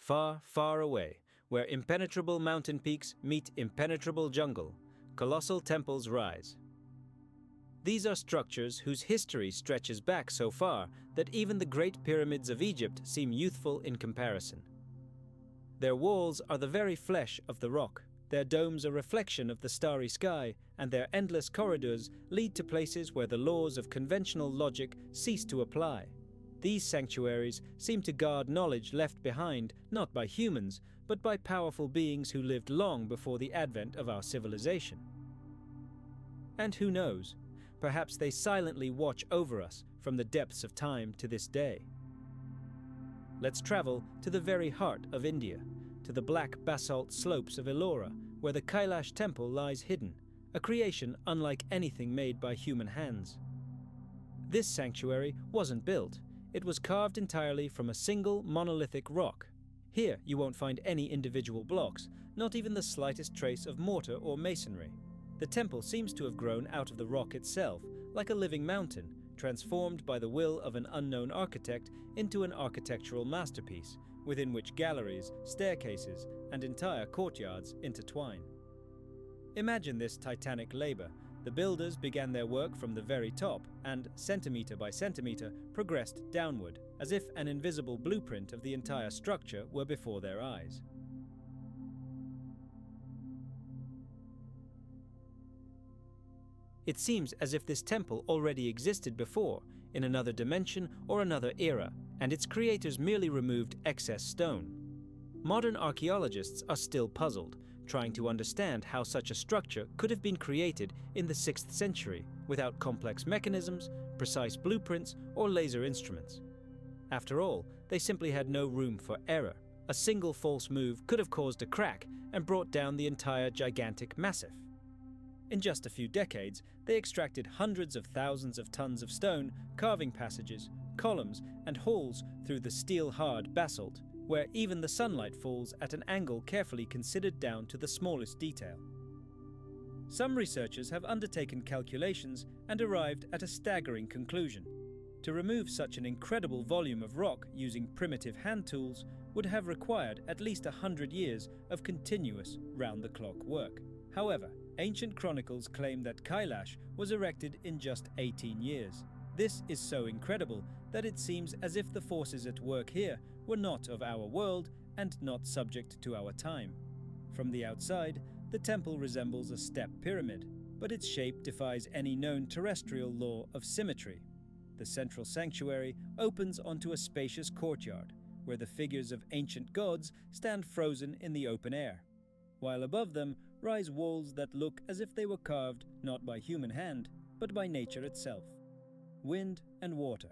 far, far away, where impenetrable mountain peaks meet impenetrable jungle, colossal temples rise. These are structures whose history stretches back so far that even the Great Pyramids of Egypt seem youthful in comparison. Their walls are the very flesh of the rock, their domes a reflection of the starry sky, and their endless corridors lead to places where the laws of conventional logic cease to apply. These sanctuaries seem to guard knowledge left behind not by humans, but by powerful beings who lived long before the advent of our civilization. And who knows, perhaps they silently watch over us from the depths of time to this day. Let's travel to the very heart of India, to the black basalt slopes of Ellora, where the Kailash temple lies hidden, a creation unlike anything made by human hands. This sanctuary wasn't built. It was carved entirely from a single monolithic rock. Here you won't find any individual blocks, not even the slightest trace of mortar or masonry. The temple seems to have grown out of the rock itself, like a living mountain, transformed by the will of an unknown architect into an architectural masterpiece, within which galleries, staircases, and entire courtyards intertwine. Imagine this titanic labor. The builders began their work from the very top and, centimeter by centimeter, progressed downward, as if an invisible blueprint of the entire structure were before their eyes. It seems as if this temple already existed before, in another dimension or another era, and its creators merely removed excess stone. Modern archaeologists are still puzzled, trying to understand how such a structure could have been created in the 6th century without complex mechanisms, precise blueprints, or laser instruments. After all, they simply had no room for error. A single false move could have caused a crack and brought down the entire gigantic massif. In just a few decades, they extracted hundreds of thousands of tons of stone, carving passages, columns, and halls through the steel-hard basalt, where even the sunlight falls at an angle carefully considered down to the smallest detail. Some researchers have undertaken calculations and arrived at a staggering conclusion. To remove such an incredible volume of rock using primitive hand tools would have required at least 100 years of continuous, round-the-clock work. However, ancient chronicles claim that Kailash was erected in just 18 years. This is so incredible that it seems as if the forces at work here were not of our world and not subject to our time. From the outside, the temple resembles a step pyramid, but its shape defies any known terrestrial law of symmetry. The central sanctuary opens onto a spacious courtyard, where the figures of ancient gods stand frozen in the open air, while above them rise walls that look as if they were carved not by human hand, but by nature itself. Wind and water.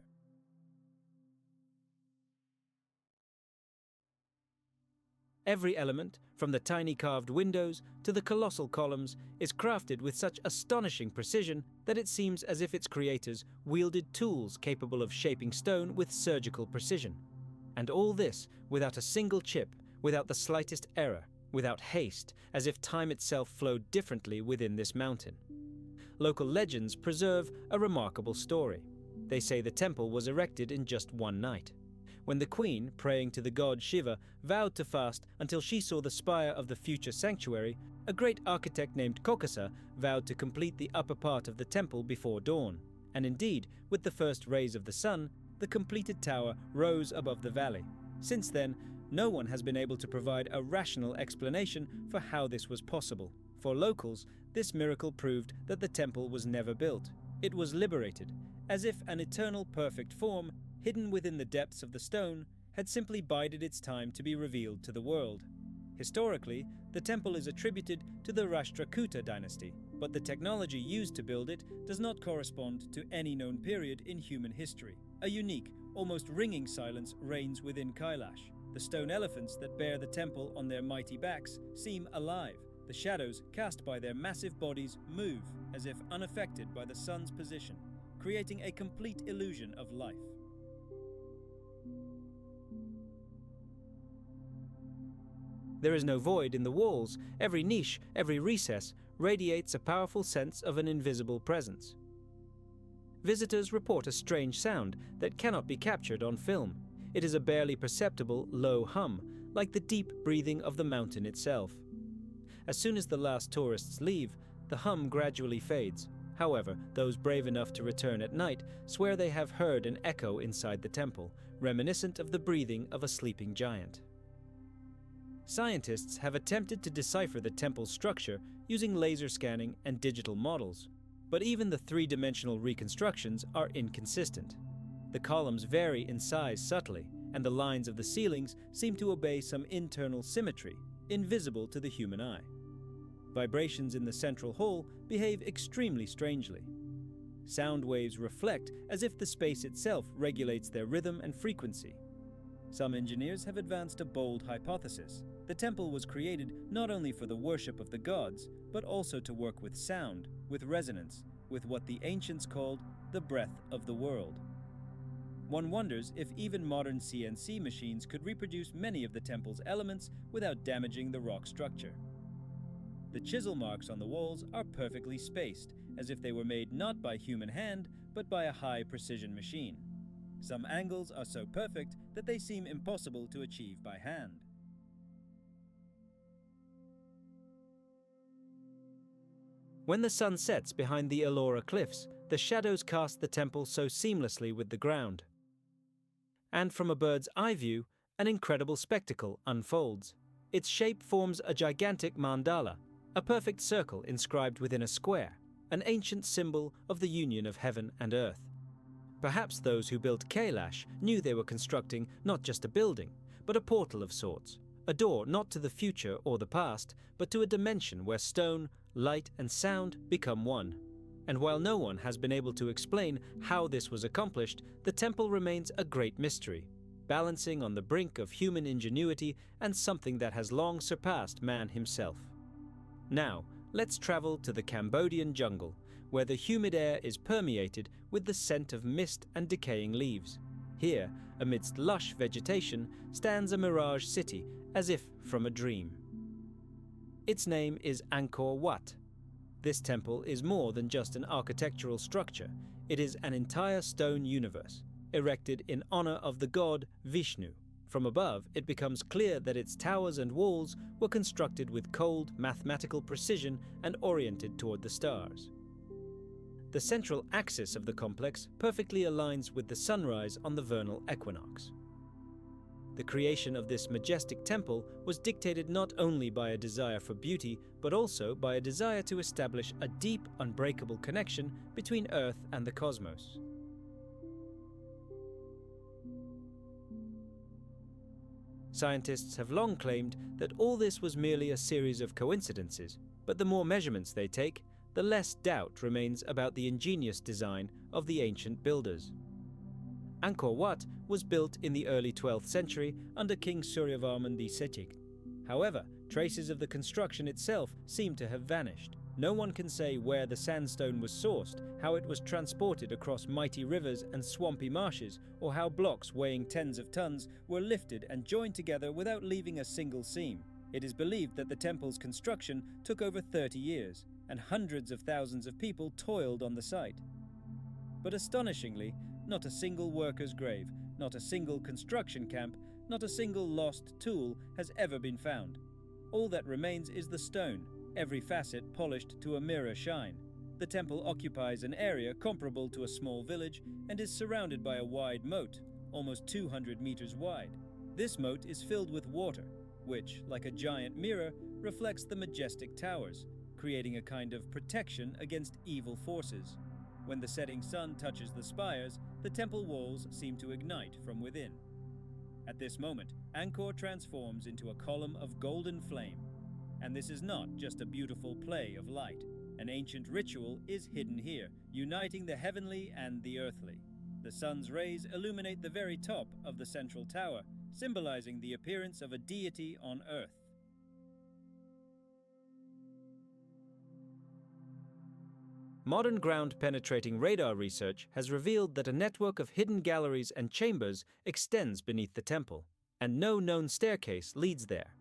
Every element, from the tiny carved windows to the colossal columns, is crafted with such astonishing precision that it seems as if its creators wielded tools capable of shaping stone with surgical precision. And all this without a single chip, without the slightest error, without haste, as if time itself flowed differently within this mountain. Local legends preserve a remarkable story. They say the temple was erected in just one night. When the queen, praying to the god Shiva, vowed to fast until she saw the spire of the future sanctuary, a great architect named Kokasa vowed to complete the upper part of the temple before dawn. And indeed, with the first rays of the sun, the completed tower rose above the valley. Since then, no one has been able to provide a rational explanation for how this was possible. For locals, this miracle proved that the temple was never built. It was liberated, as if an eternal perfect form, hidden within the depths of the stone, had simply bided its time to be revealed to the world. Historically, the temple is attributed to the Rashtrakuta dynasty, but the technology used to build it does not correspond to any known period in human history. A unique, almost ringing silence reigns within Kailash. The stone elephants that bear the temple on their mighty backs seem alive. The shadows cast by their massive bodies move as if unaffected by the sun's position, creating a complete illusion of life. There is no void in the walls. Every niche, every recess radiates a powerful sense of an invisible presence. Visitors report a strange sound that cannot be captured on film. It is a barely perceptible low hum, like the deep breathing of the mountain itself. As soon as the last tourists leave, the hum gradually fades. However, those brave enough to return at night swear they have heard an echo inside the temple, reminiscent of the breathing of a sleeping giant. Scientists have attempted to decipher the temple's structure using laser scanning and digital models, but even the three-dimensional reconstructions are inconsistent. The columns vary in size subtly, and the lines of the ceilings seem to obey some internal symmetry, invisible to the human eye. Vibrations in the central hall behave extremely strangely. Sound waves reflect as if the space itself regulates their rhythm and frequency. Some engineers have advanced a bold hypothesis. The temple was created not only for the worship of the gods, but also to work with sound, with resonance, with what the ancients called the breath of the world. One wonders if even modern CNC machines could reproduce many of the temple's elements without damaging the rock structure. The chisel marks on the walls are perfectly spaced, as if they were made not by human hand, but by a high-precision machine. Some angles are so perfect that they seem impossible to achieve by hand. When the sun sets behind the Ellora cliffs, the shadows cast the temple so seamlessly with the ground. And from a bird's eye view, an incredible spectacle unfolds. Its shape forms a gigantic mandala, a perfect circle inscribed within a square, an ancient symbol of the union of heaven and earth. Perhaps those who built Kailash knew they were constructing not just a building, but a portal of sorts, a door not to the future or the past, but to a dimension where stone, light, and sound become one. And while no one has been able to explain how this was accomplished, the temple remains a great mystery, balancing on the brink of human ingenuity and something that has long surpassed man himself. Now, let's travel to the Cambodian jungle, where the humid air is permeated with the scent of mist and decaying leaves. Here, amidst lush vegetation, stands a mirage city, as if from a dream. Its name is Angkor Wat. This temple is more than just an architectural structure. It is an entire stone universe, erected in honor of the god Vishnu. From above, it becomes clear that its towers and walls were constructed with cold, mathematical precision and oriented toward the stars. The central axis of the complex perfectly aligns with the sunrise on the vernal equinox. The creation of this majestic temple was dictated not only by a desire for beauty, but also by a desire to establish a deep, unbreakable connection between Earth and the cosmos. Scientists have long claimed that all this was merely a series of coincidences, but the more measurements they take, the less doubt remains about the ingenious design of the ancient builders. Angkor Wat was built in the early 12th century under King Suryavarman II. However, traces of the construction itself seem to have vanished. No one can say where the sandstone was sourced, how it was transported across mighty rivers and swampy marshes, or how blocks weighing tens of tons were lifted and joined together without leaving a single seam. It is believed that the temple's construction took over 30 years, and hundreds of thousands of people toiled on the site. But astonishingly, not a single worker's grave, not a single construction camp, not a single lost tool has ever been found. All that remains is the stone, every facet polished to a mirror shine. The temple occupies an area comparable to a small village and is surrounded by a wide moat, almost 200 meters wide. This moat is filled with water, which, like a giant mirror, reflects the majestic towers, creating a kind of protection against evil forces. When the setting sun touches the spires, the temple walls seem to ignite from within. At this moment, Angkor transforms into a column of golden flame. And this is not just a beautiful play of light. An ancient ritual is hidden here, uniting the heavenly and the earthly. The sun's rays illuminate the very top of the central tower, symbolizing the appearance of a deity on earth. Modern ground-penetrating radar research has revealed that a network of hidden galleries and chambers extends beneath the temple, and no known staircase leads there.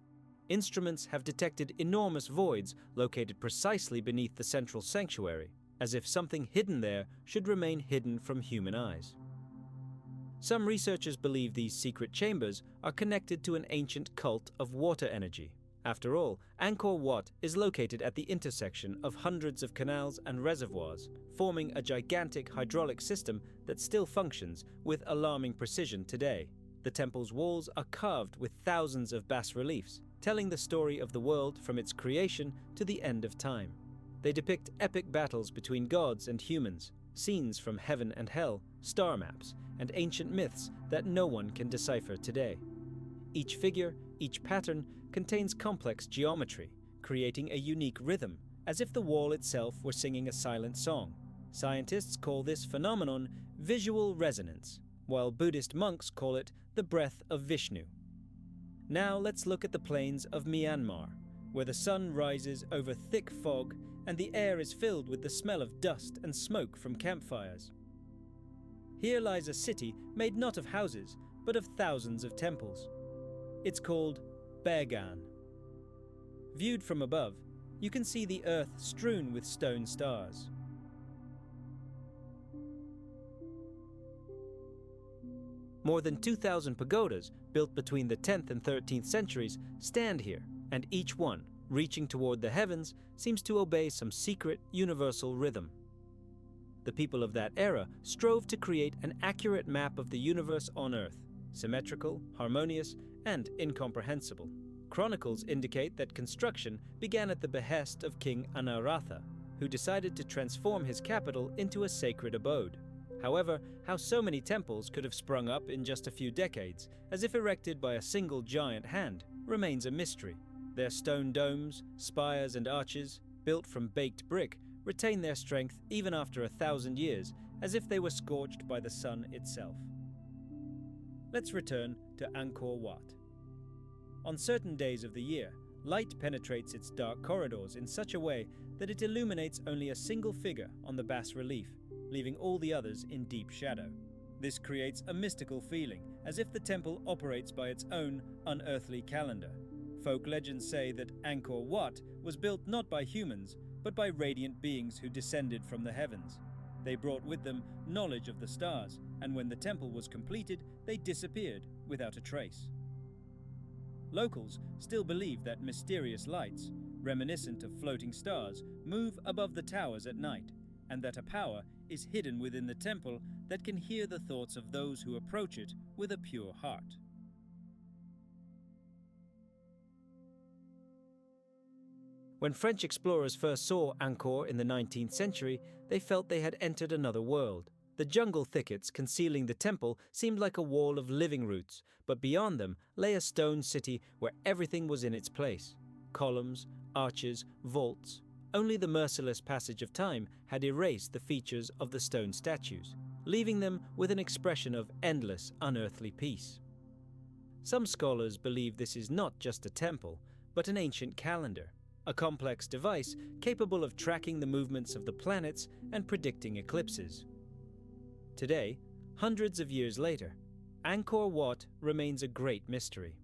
Instruments have detected enormous voids located precisely beneath the central sanctuary, as if something hidden there should remain hidden from human eyes. Some researchers believe these secret chambers are connected to an ancient cult of water energy. After all, Angkor Wat is located at the intersection of hundreds of canals and reservoirs, forming a gigantic hydraulic system that still functions with alarming precision today. The temple's walls are carved with thousands of bas-reliefs, telling the story of the world from its creation to the end of time. They depict epic battles between gods and humans, scenes from heaven and hell, star maps, and ancient myths that no one can decipher today. Each figure, each pattern, contains complex geometry, creating a unique rhythm, as if the wall itself were singing a silent song. Scientists call this phenomenon visual resonance, while Buddhist monks call it the breath of Vishnu. Now let's look at the plains of Myanmar, where the sun rises over thick fog and the air is filled with the smell of dust and smoke from campfires. Here lies a city made not of houses, but of thousands of temples. It's called Bagan. Viewed from above, you can see the earth strewn with stone stars. More than 2,000 pagodas, built between the 10th and 13th centuries, stand here, and each one, reaching toward the heavens, seems to obey some secret, universal rhythm. The people of that era strove to create an accurate map of the universe on Earth, symmetrical, harmonious, and incomprehensible. Chronicles indicate that construction began at the behest of King Anaratha, who decided to transform his capital into a sacred abode. However, how so many temples could have sprung up in just a few decades, as if erected by a single giant hand, remains a mystery. Their stone domes, spires, and arches, built from baked brick, retain their strength even after 1,000 years, as if they were scorched by the sun itself. Let's return to Angkor Wat. On certain days of the year, light penetrates its dark corridors in such a way that it illuminates only a single figure on the bas-relief, leaving all the others in deep shadow. This creates a mystical feeling, as if the temple operates by its own unearthly calendar. Folk legends say that Angkor Wat was built not by humans, but by radiant beings who descended from the heavens. They brought with them knowledge of the stars, and when the temple was completed, they disappeared without a trace. Locals still believe that mysterious lights, reminiscent of floating stars, move above the towers at night, and that a power is hidden within the temple that can hear the thoughts of those who approach it with a pure heart. When French explorers first saw Angkor in the 19th century, they felt they had entered another world. The jungle thickets concealing the temple seemed like a wall of living roots, but beyond them lay a stone city where everything was in its place. Columns, arches, vaults. Only the merciless passage of time had erased the features of the stone statues, leaving them with an expression of endless, unearthly peace. Some scholars believe this is not just a temple, but an ancient calendar, a complex device capable of tracking the movements of the planets and predicting eclipses. Today, hundreds of years later, Angkor Wat remains a great mystery.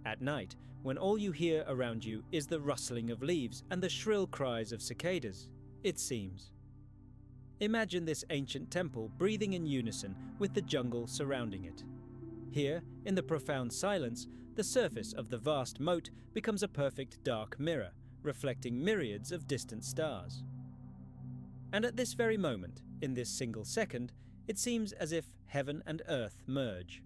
At night, when all you hear around you is the rustling of leaves and the shrill cries of cicadas, it seems. Imagine this ancient temple breathing in unison with the jungle surrounding it. Here, in the profound silence, the surface of the vast moat becomes a perfect dark mirror, reflecting myriads of distant stars. And at this very moment, in this single second, it seems as if heaven and earth merge.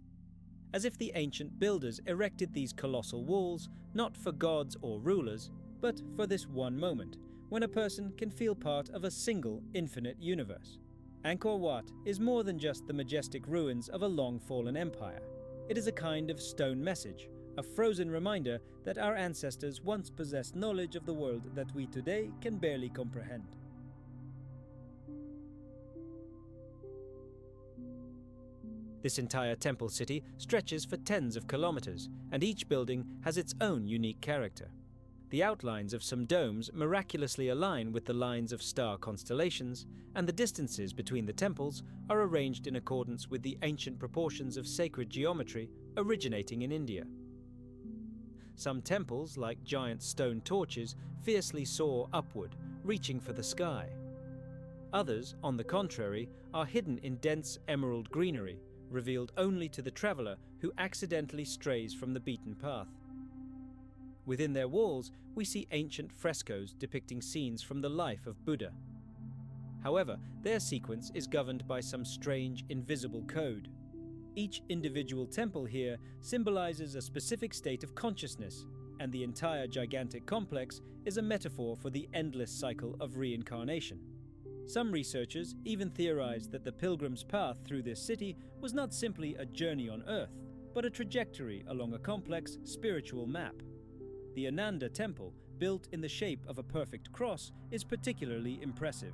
As if the ancient builders erected these colossal walls not for gods or rulers, but for this one moment, when a person can feel part of a single infinite universe. Angkor Wat is more than just the majestic ruins of a long-fallen empire. It is a kind of stone message, a frozen reminder that our ancestors once possessed knowledge of the world that we today can barely comprehend. This entire temple city stretches for tens of kilometers, and each building has its own unique character. The outlines of some domes miraculously align with the lines of star constellations, and the distances between the temples are arranged in accordance with the ancient proportions of sacred geometry originating in India. Some temples, like giant stone torches, fiercely soar upward, reaching for the sky. Others, on the contrary, are hidden in dense emerald greenery, revealed only to the traveler who accidentally strays from the beaten path. Within their walls, we see ancient frescoes depicting scenes from the life of Buddha. However, their sequence is governed by some strange, invisible code. Each individual temple here symbolizes a specific state of consciousness, and the entire gigantic complex is a metaphor for the endless cycle of reincarnation. Some researchers even theorize that the pilgrim's path through this city was not simply a journey on Earth, but a trajectory along a complex spiritual map. The Ananda temple, built in the shape of a perfect cross, is particularly impressive.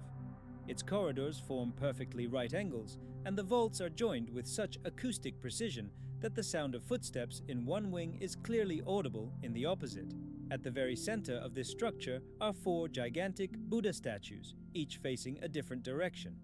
Its corridors form perfectly right angles, and the vaults are joined with such acoustic precision that the sound of footsteps in one wing is clearly audible in the opposite. At the very center of this structure are 4 gigantic Buddha statues, each facing a different direction.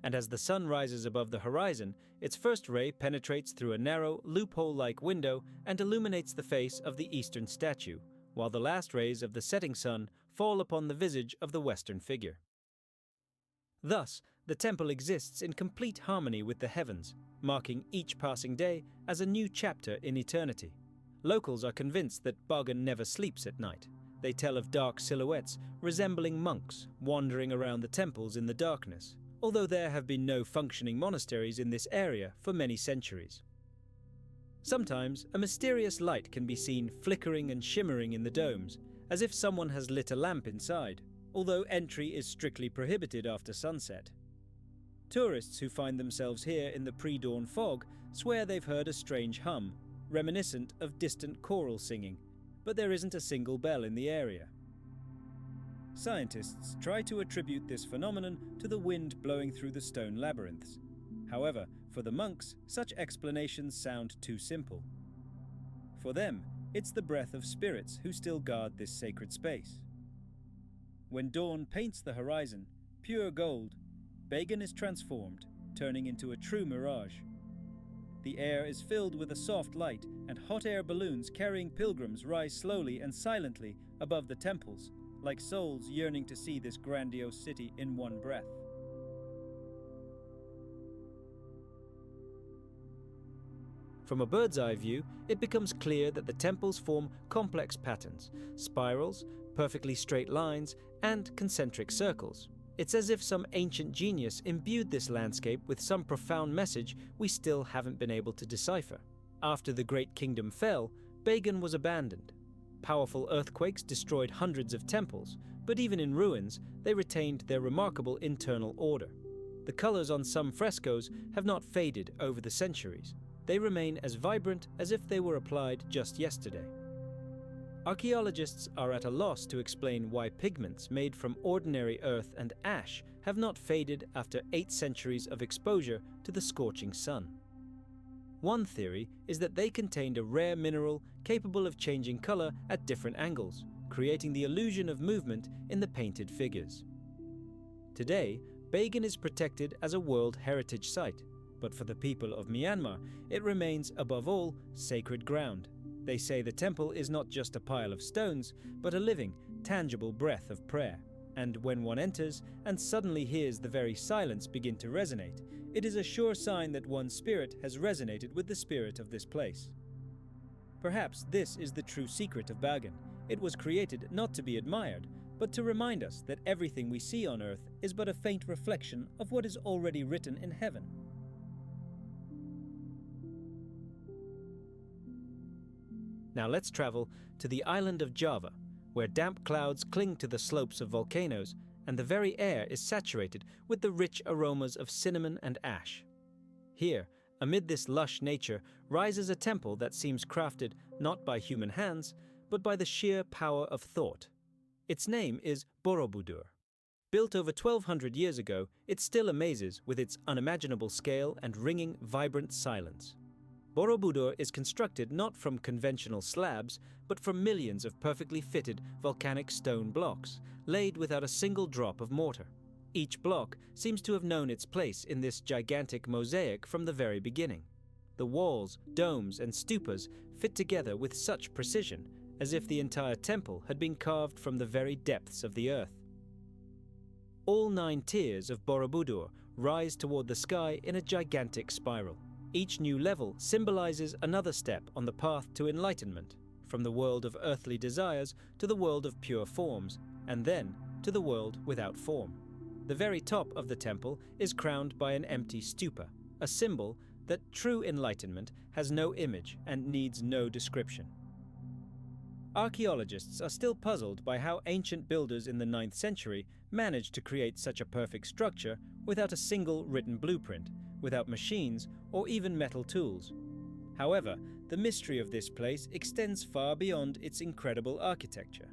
And as the sun rises above the horizon, its first ray penetrates through a narrow, loophole-like window and illuminates the face of the eastern statue, while the last rays of the setting sun fall upon the visage of the western figure. Thus, the temple exists in complete harmony with the heavens, marking each passing day as a new chapter in eternity. Locals are convinced that Bagan never sleeps at night. They tell of dark silhouettes resembling monks wandering around the temples in the darkness, although there have been no functioning monasteries in this area for many centuries. Sometimes, a mysterious light can be seen flickering and shimmering in the domes, as if someone has lit a lamp inside, although entry is strictly prohibited after sunset. Tourists who find themselves here in the pre-dawn fog swear they've heard a strange hum, reminiscent of distant choral singing, but there isn't a single bell in the area. Scientists try to attribute this phenomenon to the wind blowing through the stone labyrinths. However, for the monks, such explanations sound too simple. For them, it's the breath of spirits who still guard this sacred space. When dawn paints the horizon, pure gold, Bagan is transformed, turning into a true mirage. The air is filled with a soft light, and hot air balloons carrying pilgrims rise slowly and silently above the temples, like souls yearning to see this grandiose city in one breath. From a bird's-eye view, it becomes clear that the temples form complex patterns, spirals, perfectly straight lines, and concentric circles. It's as if some ancient genius imbued this landscape with some profound message we still haven't been able to decipher. After the Great Kingdom fell, Bagan was abandoned. Powerful earthquakes destroyed hundreds of temples, but even in ruins, they retained their remarkable internal order. The colors on some frescoes have not faded over the centuries. They remain as vibrant as if they were applied just yesterday. Archaeologists are at a loss to explain why pigments made from ordinary earth and ash have not faded after 8 centuries of exposure to the scorching sun. One theory is that they contained a rare mineral capable of changing color at different angles, creating the illusion of movement in the painted figures. Today, Bagan is protected as a World Heritage Site, but for the people of Myanmar, it remains above all sacred ground. They say the temple is not just a pile of stones, but a living, tangible breath of prayer. And when one enters and suddenly hears the very silence begin to resonate, it is a sure sign that one's spirit has resonated with the spirit of this place. Perhaps this is the true secret of Bagan. It was created not to be admired, but to remind us that everything we see on earth is but a faint reflection of what is already written in heaven. Now let's travel to the island of Java, where damp clouds cling to the slopes of volcanoes and the very air is saturated with the rich aromas of cinnamon and ash. Here, amid this lush nature, rises a temple that seems crafted not by human hands, but by the sheer power of thought. Its name is Borobudur. Built over 1,200 years ago, it still amazes with its unimaginable scale and ringing, vibrant silence. Borobudur is constructed not from conventional slabs, but from millions of perfectly fitted volcanic stone blocks, laid without a single drop of mortar. Each block seems to have known its place in this gigantic mosaic from the very beginning. The walls, domes, and stupas fit together with such precision, as if the entire temple had been carved from the very depths of the earth. All 9 tiers of Borobudur rise toward the sky in a gigantic spiral. Each new level symbolizes another step on the path to enlightenment, from the world of earthly desires to the world of pure forms, and then to the world without form. The very top of the temple is crowned by an empty stupa, a symbol that true enlightenment has no image and needs no description. Archaeologists are still puzzled by how ancient builders in the 9th century managed to create such a perfect structure without a single written blueprint, without machines or even metal tools. However, the mystery of this place extends far beyond its incredible architecture.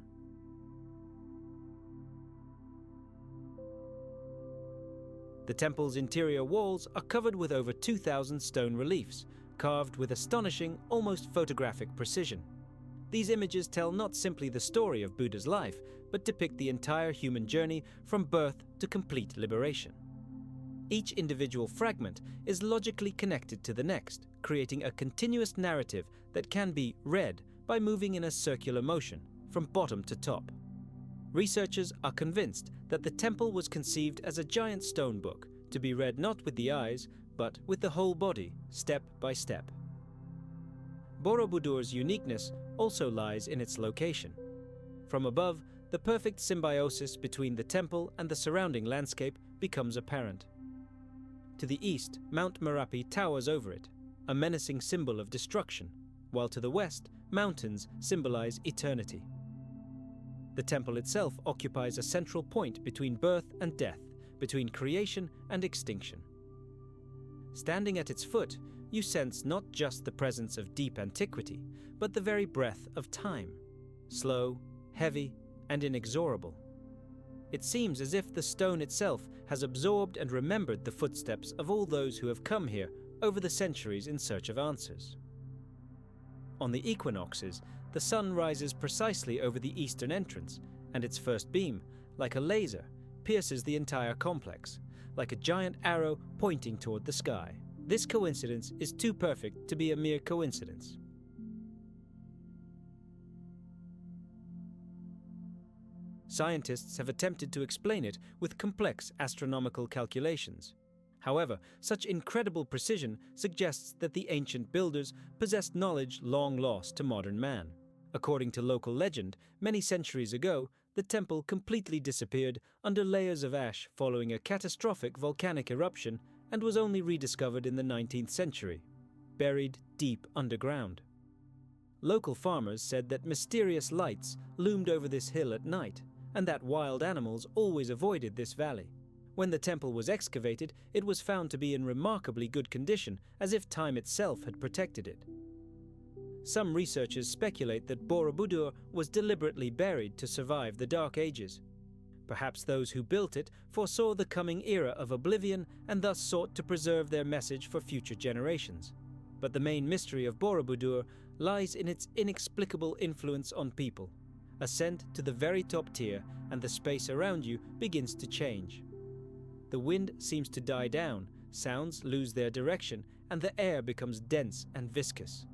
The temple's interior walls are covered with over 2,000 stone reliefs, carved with astonishing, almost photographic precision. These images tell not simply the story of Buddha's life, but depict the entire human journey from birth to complete liberation. Each individual fragment is logically connected to the next, creating a continuous narrative that can be read by moving in a circular motion, from bottom to top. Researchers are convinced that the temple was conceived as a giant stone book, to be read not with the eyes, but with the whole body, step by step. Borobudur's uniqueness also lies in its location. From above, the perfect symbiosis between the temple and the surrounding landscape becomes apparent. To the east, Mount Merapi towers over it, a menacing symbol of destruction, while to the west, mountains symbolize eternity. The temple itself occupies a central point between birth and death, between creation and extinction. Standing at its foot, you sense not just the presence of deep antiquity, but the very breath of time, slow, heavy, and inexorable. It seems as if the stone itself has absorbed and remembered the footsteps of all those who have come here over the centuries in search of answers. On the equinoxes, the sun rises precisely over the eastern entrance, and its first beam, like a laser, pierces the entire complex, like a giant arrow pointing toward the sky. This coincidence is too perfect to be a mere coincidence. Scientists have attempted to explain it with complex astronomical calculations. However, such incredible precision suggests that the ancient builders possessed knowledge long lost to modern man. According to local legend, many centuries ago, the temple completely disappeared under layers of ash following a catastrophic volcanic eruption and was only rediscovered in the 19th century, buried deep underground. Local farmers said that mysterious lights loomed over this hill at night, and that wild animals always avoided this valley. When the temple was excavated, it was found to be in remarkably good condition, as if time itself had protected it. Some researchers speculate that Borobudur was deliberately buried to survive the Dark Ages. Perhaps those who built it foresaw the coming era of oblivion and thus sought to preserve their message for future generations. But the main mystery of Borobudur lies in its inexplicable influence on people. Ascend to the very top tier and the space around you begins to change. The wind seems to die down, sounds lose their direction, and the air becomes dense and viscous.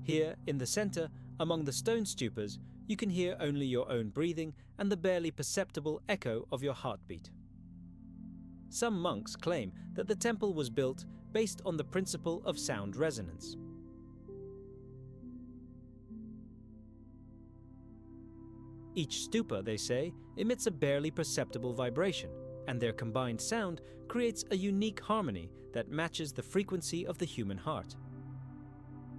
Here, in the center, among the stone stupas, you can hear only your own breathing and the barely perceptible echo of your heartbeat. Some monks claim that the temple was built based on the principle of sound resonance. Each stupa, they say, emits a barely perceptible vibration, and their combined sound creates a unique harmony that matches the frequency of the human heart.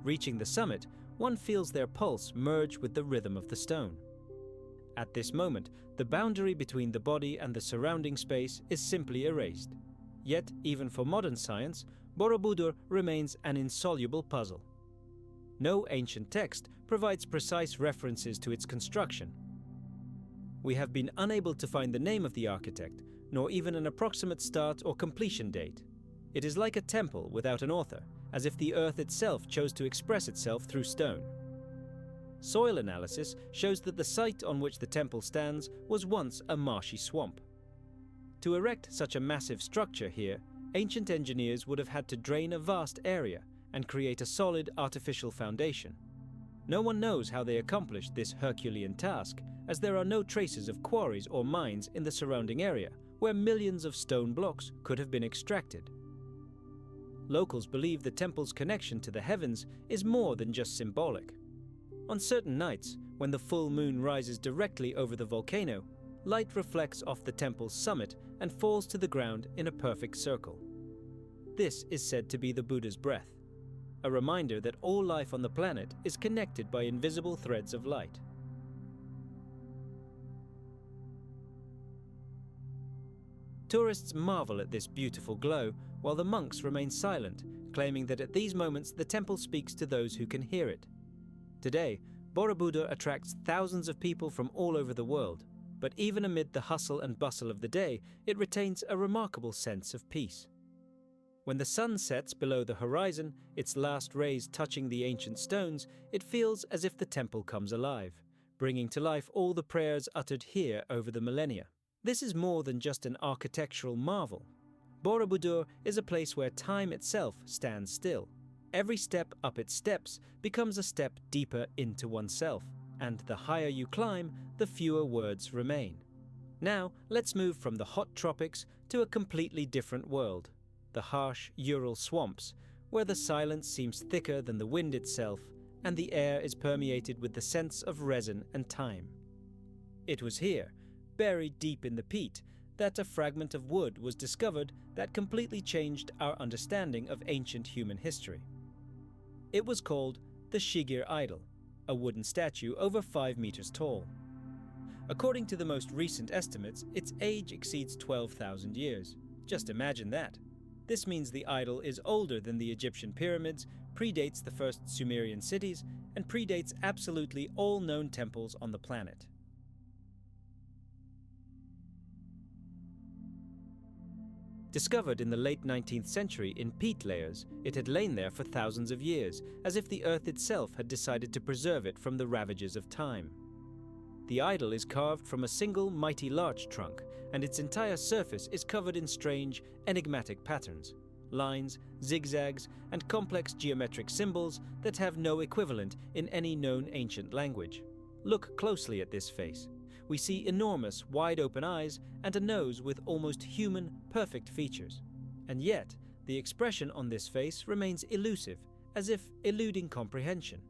Reaching the summit, one feels their pulse merge with the rhythm of the stone. At this moment, the boundary between the body and the surrounding space is simply erased. Yet, even for modern science, Borobudur remains an insoluble puzzle. No ancient text provides precise references to its construction. We have been unable to find the name of the architect, nor even an approximate start or completion date. It is like a temple without an author, as if the earth itself chose to express itself through stone. Soil analysis shows that the site on which the temple stands was once a marshy swamp. To erect such a massive structure here, ancient engineers would have had to drain a vast area and create a solid artificial foundation. No one knows how they accomplished this Herculean task, as there are no traces of quarries or mines in the surrounding area, where millions of stone blocks could have been extracted. Locals believe the temple's connection to the heavens is more than just symbolic. On certain nights, when the full moon rises directly over the volcano, light reflects off the temple's summit and falls to the ground in a perfect circle. This is said to be the Buddha's breath, a reminder that all life on the planet is connected by invisible threads of light. Tourists marvel at this beautiful glow, while the monks remain silent, claiming that at these moments the temple speaks to those who can hear it. Today, Borobudur attracts thousands of people from all over the world, but even amid the hustle and bustle of the day, it retains a remarkable sense of peace. When the sun sets below the horizon, its last rays touching the ancient stones, it feels as if the temple comes alive, bringing to life all the prayers uttered here over the millennia. This is more than just an architectural marvel. Borobudur is a place where time itself stands still. Every step up its steps becomes a step deeper into oneself, and the higher you climb, the fewer words remain. Now, let's move from the hot tropics to a completely different world, the harsh Ural swamps, where the silence seems thicker than the wind itself, and the air is permeated with the sense of resin and time. It was here, buried deep in the peat, that a fragment of wood was discovered that completely changed our understanding of ancient human history. It was called the Shigir Idol, a wooden statue over 5 meters tall. According to the most recent estimates, its age exceeds 12,000 years. Just imagine that. This means the idol is older than the Egyptian pyramids, predates the first Sumerian cities, and predates absolutely all known temples on the planet. Discovered in the late 19th century in peat layers, it had lain there for thousands of years, as if the earth itself had decided to preserve it from the ravages of time. The idol is carved from a single mighty larch trunk, and its entire surface is covered in strange, enigmatic patterns, lines, zigzags, and complex geometric symbols that have no equivalent in any known ancient language. Look closely at this face. We see enormous, wide-open eyes and a nose with almost human, perfect features. And yet, the expression on this face remains elusive, as if eluding comprehension.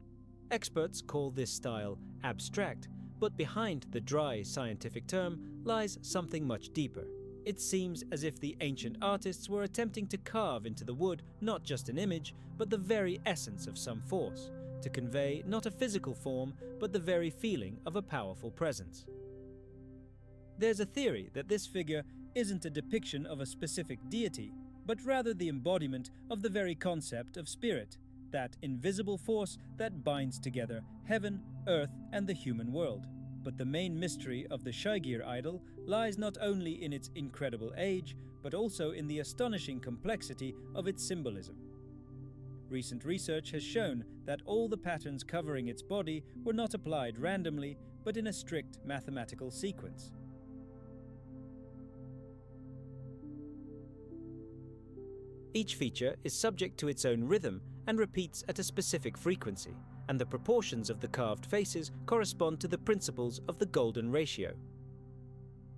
Experts call this style abstract, but behind the dry scientific term lies something much deeper. It seems as if the ancient artists were attempting to carve into the wood not just an image, but the very essence of some force, to convey not a physical form, but the very feeling of a powerful presence. There's a theory that this figure isn't a depiction of a specific deity, but rather the embodiment of the very concept of spirit, that invisible force that binds together heaven, earth, and the human world. But the main mystery of the Shigir idol lies not only in its incredible age, but also in the astonishing complexity of its symbolism. Recent research has shown that all the patterns covering its body were not applied randomly, but in a strict mathematical sequence. Each feature is subject to its own rhythm and repeats at a specific frequency, and the proportions of the carved faces correspond to the principles of the golden ratio.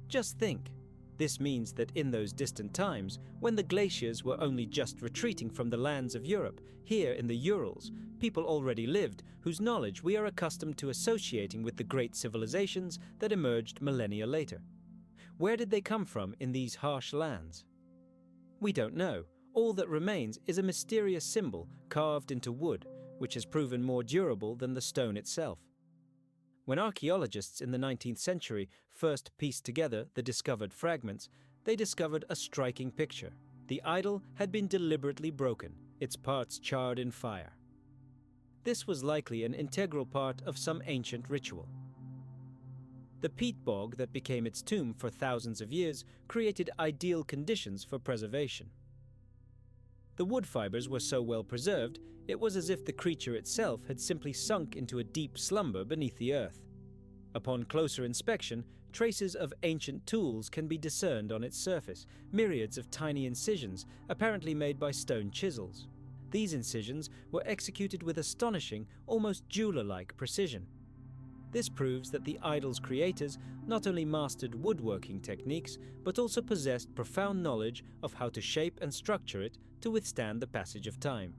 Just think, this means that in those distant times, when the glaciers were only just retreating from the lands of Europe, here in the Urals, people already lived whose knowledge we are accustomed to associating with the great civilizations that emerged millennia later. Where did they come from in these harsh lands? We don't know. All that remains is a mysterious symbol carved into wood, which has proven more durable than the stone itself. When archaeologists in the 19th century first pieced together the discovered fragments, they discovered a striking picture. The idol had been deliberately broken, its parts charred in fire. This was likely an integral part of some ancient ritual. The peat bog that became its tomb for thousands of years created ideal conditions for preservation. The wood fibers were so well preserved, it was as if the creature itself had simply sunk into a deep slumber beneath the earth. Upon closer inspection, traces of ancient tools can be discerned on its surface, myriads of tiny incisions, apparently made by stone chisels. These incisions were executed with astonishing, almost jeweler-like precision. This proves that the idol's creators not only mastered woodworking techniques, but also possessed profound knowledge of how to shape and structure it to withstand the passage of time.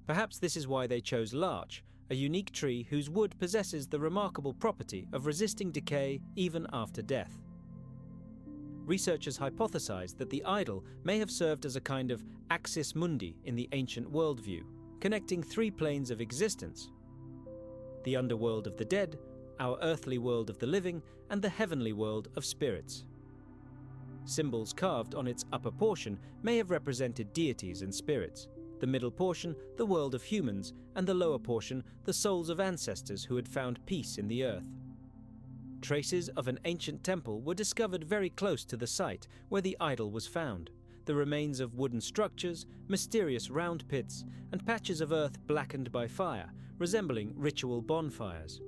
Perhaps this is why they chose larch, a unique tree whose wood possesses the remarkable property of resisting decay even after death. Researchers hypothesized that the idol may have served as a kind of axis mundi in the ancient worldview, connecting three planes of existence: the underworld of the dead, our earthly world of the living, and the heavenly world of spirits. Symbols carved on its upper portion may have represented deities and spirits, the middle portion the world of humans, and the lower portion the souls of ancestors who had found peace in the earth. Traces of an ancient temple were discovered very close to the site where the idol was found. The remains of wooden structures, mysterious round pits, and patches of earth blackened by fire, resembling ritual bonfires.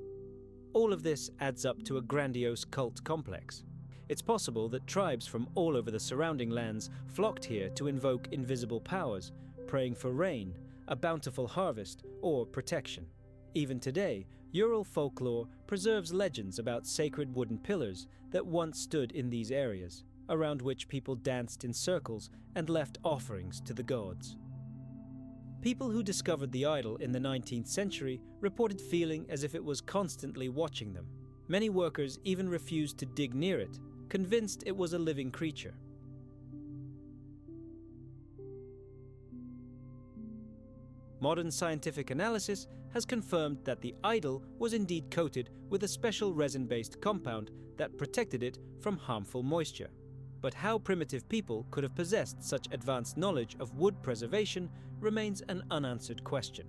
All of this adds up to a grandiose cult complex. It's possible that tribes from all over the surrounding lands flocked here to invoke invisible powers, praying for rain, a bountiful harvest, or protection. Even today, Ural folklore preserves legends about sacred wooden pillars that once stood in these areas, around which people danced in circles and left offerings to the gods. People who discovered the idol in the 19th century reported feeling as if it was constantly watching them. Many workers even refused to dig near it, convinced it was a living creature. Modern scientific analysis has confirmed that the idol was indeed coated with a special resin-based compound that protected it from harmful moisture. But how primitive people could have possessed such advanced knowledge of wood preservation remains an unanswered question.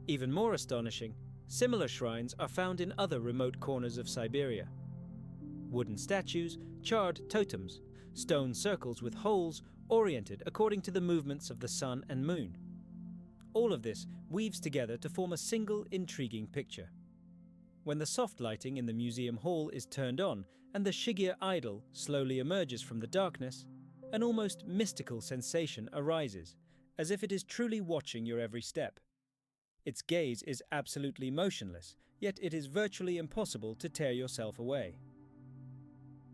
Even more astonishing, similar shrines are found in other remote corners of Siberia. Wooden statues, charred totems, stone circles with holes oriented according to the movements of the sun and moon. All of this weaves together to form a single intriguing picture. When the soft lighting in the museum hall is turned on and the Shigir idol slowly emerges from the darkness, an almost mystical sensation arises, as if it is truly watching your every step. Its gaze is absolutely motionless, yet it is virtually impossible to tear yourself away.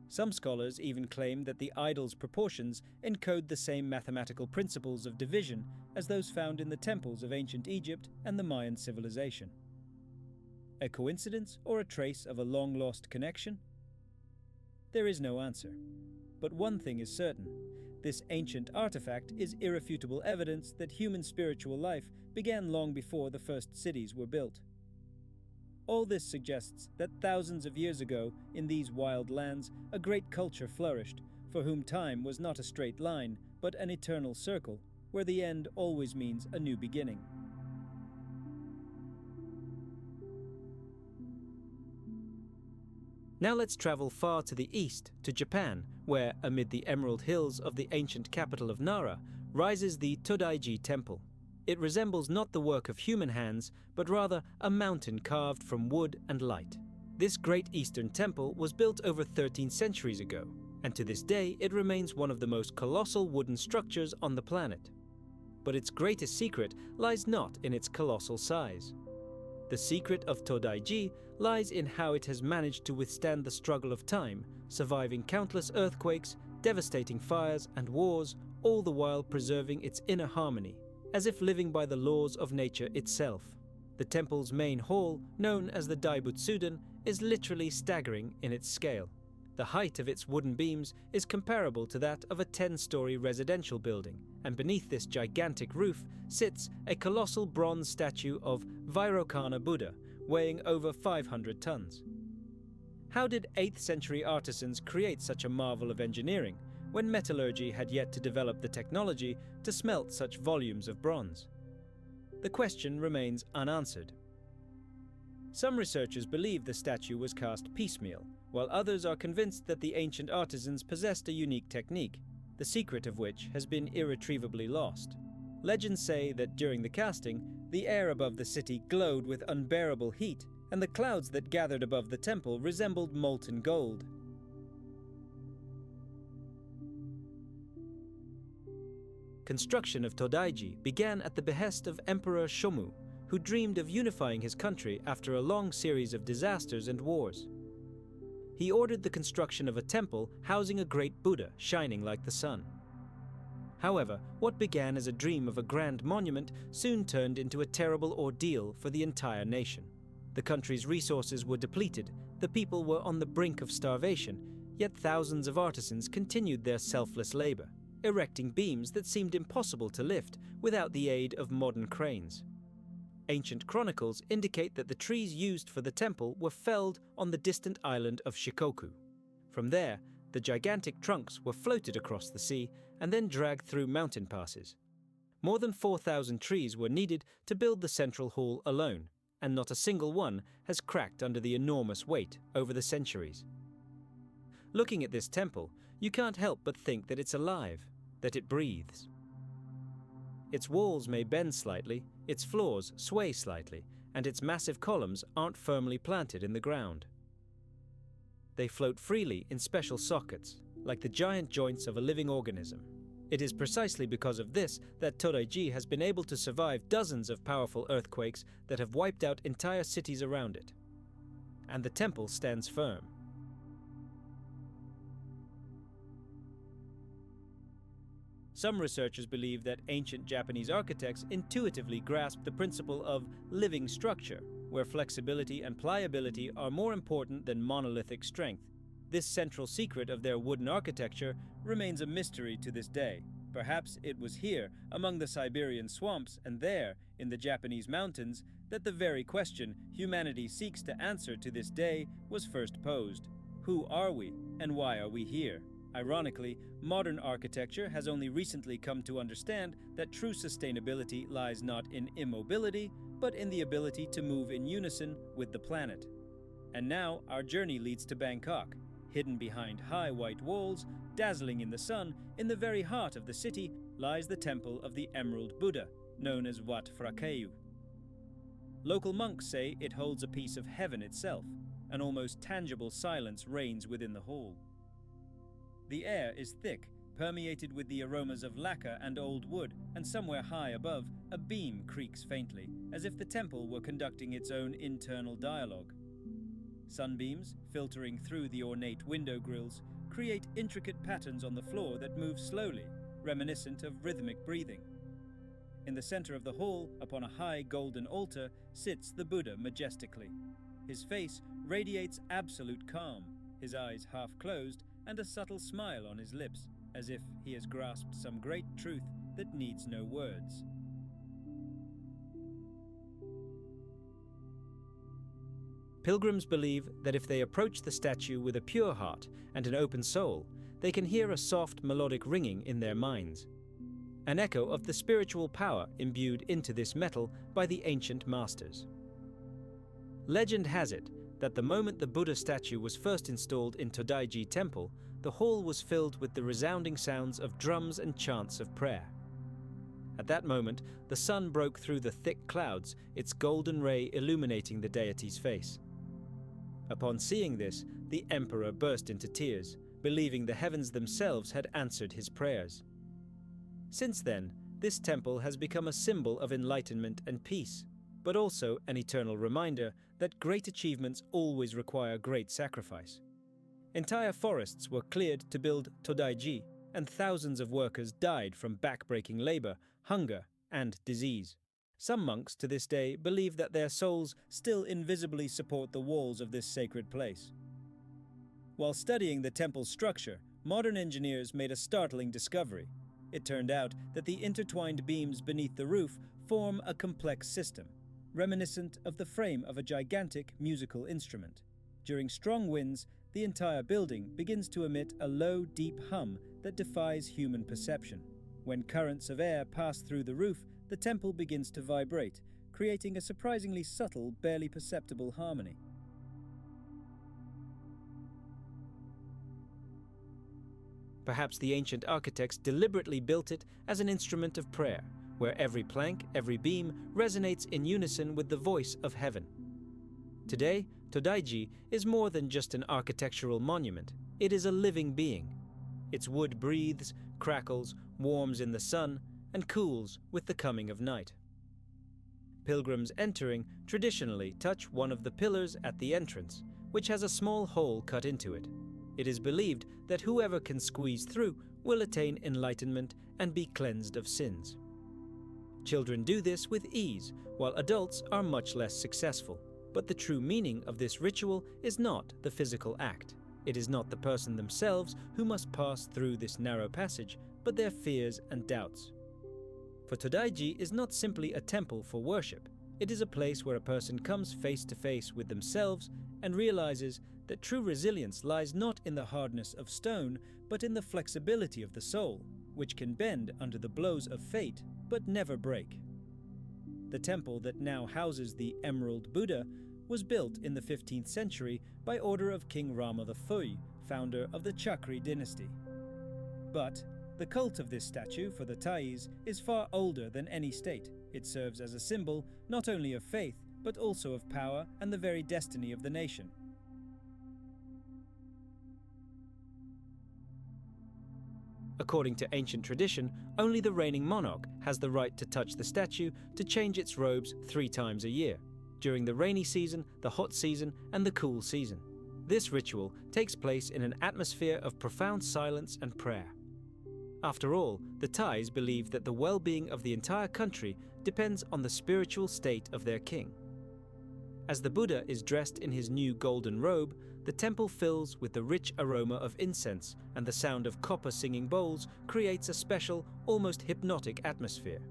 Some scholars even claim that the idol's proportions encode the same mathematical principles of division as those found in the temples of ancient Egypt and the Mayan civilization. A coincidence or a trace of a long-lost connection? There is no answer. But one thing is certain: this ancient artifact is irrefutable evidence that human spiritual life began long before the first cities were built. All this suggests that thousands of years ago, in these wild lands, a great culture flourished, for whom time was not a straight line, but an eternal circle, where the end always means a new beginning. Now let's travel far to the east, to Japan, where, amid the emerald hills of the ancient capital of Nara, rises the Todaiji Temple. It resembles not the work of human hands, but rather a mountain carved from wood and light. This great Eastern temple was built over 13 centuries ago, and to this day it remains one of the most colossal wooden structures on the planet. But its greatest secret lies not in its colossal size. The secret of Todaiji lies in how it has managed to withstand the struggle of time, surviving countless earthquakes, devastating fires and wars, all the while preserving its inner harmony, as if living by the laws of nature itself. The temple's main hall, known as the Daibutsudan, is literally staggering in its scale. The height of its wooden beams is comparable to that of a 10-story residential building, and beneath this gigantic roof sits a colossal bronze statue of Vairocana Buddha, weighing over 500 tons. How did 8th century artisans create such a marvel of engineering, when metallurgy had yet to develop the technology to smelt such volumes of bronze? The question remains unanswered. Some researchers believe the statue was cast piecemeal, while others are convinced that the ancient artisans possessed a unique technique, the secret of which has been irretrievably lost. Legends say that during the casting, the air above the city glowed with unbearable heat, and the clouds that gathered above the temple resembled molten gold. Construction of Todaiji began at the behest of Emperor Shomu, who dreamed of unifying his country after a long series of disasters and wars. He ordered the construction of a temple housing a great Buddha shining like the sun. However, what began as a dream of a grand monument soon turned into a terrible ordeal for the entire nation. The country's resources were depleted, the people were on the brink of starvation, yet thousands of artisans continued their selfless labor, erecting beams that seemed impossible to lift without the aid of modern cranes. Ancient chronicles indicate that the trees used for the temple were felled on the distant island of Shikoku. From there, the gigantic trunks were floated across the sea and then dragged through mountain passes. More than 4,000 trees were needed to build the central hall alone, and not a single one has cracked under the enormous weight over the centuries. Looking at this temple, you can't help but think that it's alive, that it breathes. Its walls may bend slightly, its floors sway slightly, and its massive columns aren't firmly planted in the ground. They float freely in special sockets, like the giant joints of a living organism. It is precisely because of this that Todaiji has been able to survive dozens of powerful earthquakes that have wiped out entire cities around it. And the temple stands firm. Some researchers believe that ancient Japanese architects intuitively grasped the principle of living structure, where flexibility and pliability are more important than monolithic strength. This central secret of their wooden architecture remains a mystery to this day. Perhaps it was here, among the Siberian swamps, and there, in the Japanese mountains, that the very question humanity seeks to answer to this day was first posed. Who are we, and why are we here? Ironically, modern architecture has only recently come to understand that true sustainability lies not in immobility, but in the ability to move in unison with the planet. And now our journey leads to Bangkok. Hidden behind high white walls, dazzling in the sun, in the very heart of the city lies the temple of the Emerald Buddha, known as Wat Phra Kaew. Local monks say it holds a piece of heaven itself. An almost tangible silence reigns within the hall. The air is thick, permeated with the aromas of lacquer and old wood, and somewhere high above, a beam creaks faintly, as if the temple were conducting its own internal dialogue. Sunbeams, filtering through the ornate window grills, create intricate patterns on the floor that move slowly, reminiscent of rhythmic breathing. In the center of the hall, upon a high golden altar, sits the Buddha majestically. His face radiates absolute calm, his eyes half closed, and a subtle smile on his lips, as if he has grasped some great truth that needs no words. Pilgrims believe that if they approach the statue with a pure heart and an open soul, they can hear a soft melodic ringing in their minds, an echo of the spiritual power imbued into this metal by the ancient masters. Legend has it that the moment the Buddha statue was first installed in Todaiji Temple, the hall was filled with the resounding sounds of drums and chants of prayer. At that moment, the sun broke through the thick clouds, its golden ray illuminating the deity's face. Upon seeing this, the emperor burst into tears, believing the heavens themselves had answered his prayers. Since then, this temple has become a symbol of enlightenment and peace, but also an eternal reminder that great achievements always require great sacrifice. Entire forests were cleared to build Todaiji, and thousands of workers died from back-breaking labor, hunger, and disease. Some monks to this day believe that their souls still invisibly support the walls of this sacred place. While studying the temple's structure, modern engineers made a startling discovery. It turned out that the intertwined beams beneath the roof form a complex system, reminiscent of the frame of a gigantic musical instrument. During strong winds, the entire building begins to emit a low, deep hum that defies human perception. When currents of air pass through the roof, the temple begins to vibrate, creating a surprisingly subtle, barely perceptible harmony. Perhaps the ancient architects deliberately built it as an instrument of prayer, where every plank, every beam resonates in unison with the voice of heaven. Today, Todaiji is more than just an architectural monument. It is a living being. Its wood breathes, crackles, warms in the sun, and cools with the coming of night. Pilgrims entering traditionally touch one of the pillars at the entrance, which has a small hole cut into it. It is believed that whoever can squeeze through will attain enlightenment and be cleansed of sins. Children do this with ease, while adults are much less successful. But the true meaning of this ritual is not the physical act. It is not the person themselves who must pass through this narrow passage, but their fears and doubts. For Todaiji is not simply a temple for worship. It is a place where a person comes face to face with themselves and realizes that true resilience lies not in the hardness of stone, but in the flexibility of the soul, which can bend under the blows of fate, but never break. The temple that now houses the Emerald Buddha was built in the 15th century by order of King Rama IV, founder of the Chakri dynasty. But the cult of this statue for the Thais is far older than any state. It serves as a symbol not only of faith, but also of power and the very destiny of the nation. According to ancient tradition, only the reigning monarch has the right to touch the statue to change its robes 3 times a year, during the rainy season, the hot season, and the cool season. This ritual takes place in an atmosphere of profound silence and prayer. After all, the Thais believe that the well-being of the entire country depends on the spiritual state of their king. As the Buddha is dressed in his new golden robe, the temple fills with the rich aroma of incense, and the sound of copper singing bowls creates a special, almost hypnotic atmosphere.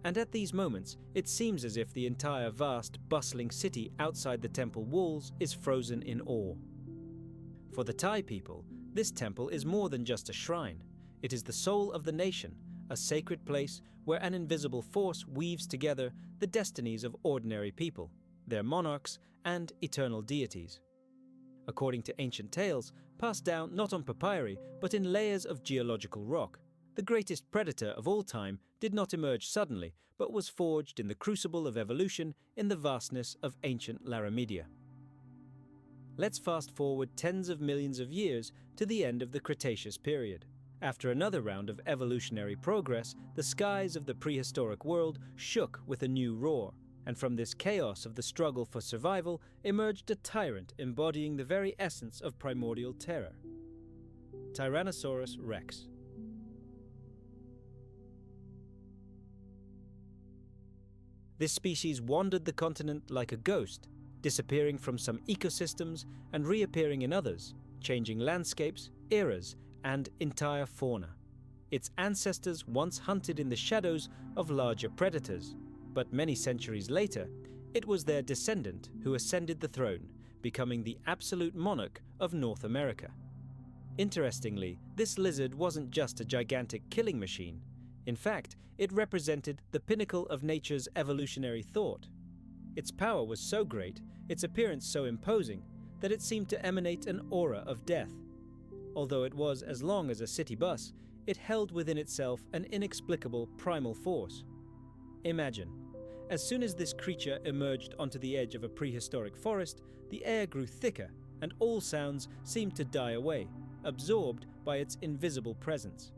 And at these moments, it seems as if the entire vast, bustling city outside the temple walls is frozen in awe. For the Thai people, this temple is more than just a shrine. It is the soul of the nation, a sacred place where an invisible force weaves together the destinies of ordinary people, their monarchs, and eternal deities. According to ancient tales, passed down not on papyri but in layers of geological rock, the greatest predator of all time did not emerge suddenly, but was forged in the crucible of evolution in the vastness of ancient Laramidia. Let's fast forward tens of millions of years to the end of the Cretaceous period. After another round of evolutionary progress, the skies of the prehistoric world shook with a new roar, and from this chaos of the struggle for survival emerged a tyrant embodying the very essence of primordial terror: Tyrannosaurus rex. This species wandered the continent like a ghost, disappearing from some ecosystems and reappearing in others, changing landscapes, eras, and entire fauna. Its ancestors once hunted in the shadows of larger predators, but many centuries later, it was their descendant who ascended the throne, becoming the absolute monarch of North America. Interestingly, this lizard wasn't just a gigantic killing machine. In fact, it represented the pinnacle of nature's evolutionary thought. Its power was so great, its appearance so imposing, that it seemed to emanate an aura of death. Although it was as long as a city bus, it held within itself an inexplicable primal force. Imagine, as soon as this creature emerged onto the edge of a prehistoric forest, the air grew thicker and all sounds seemed to die away, absorbed by its invisible presence.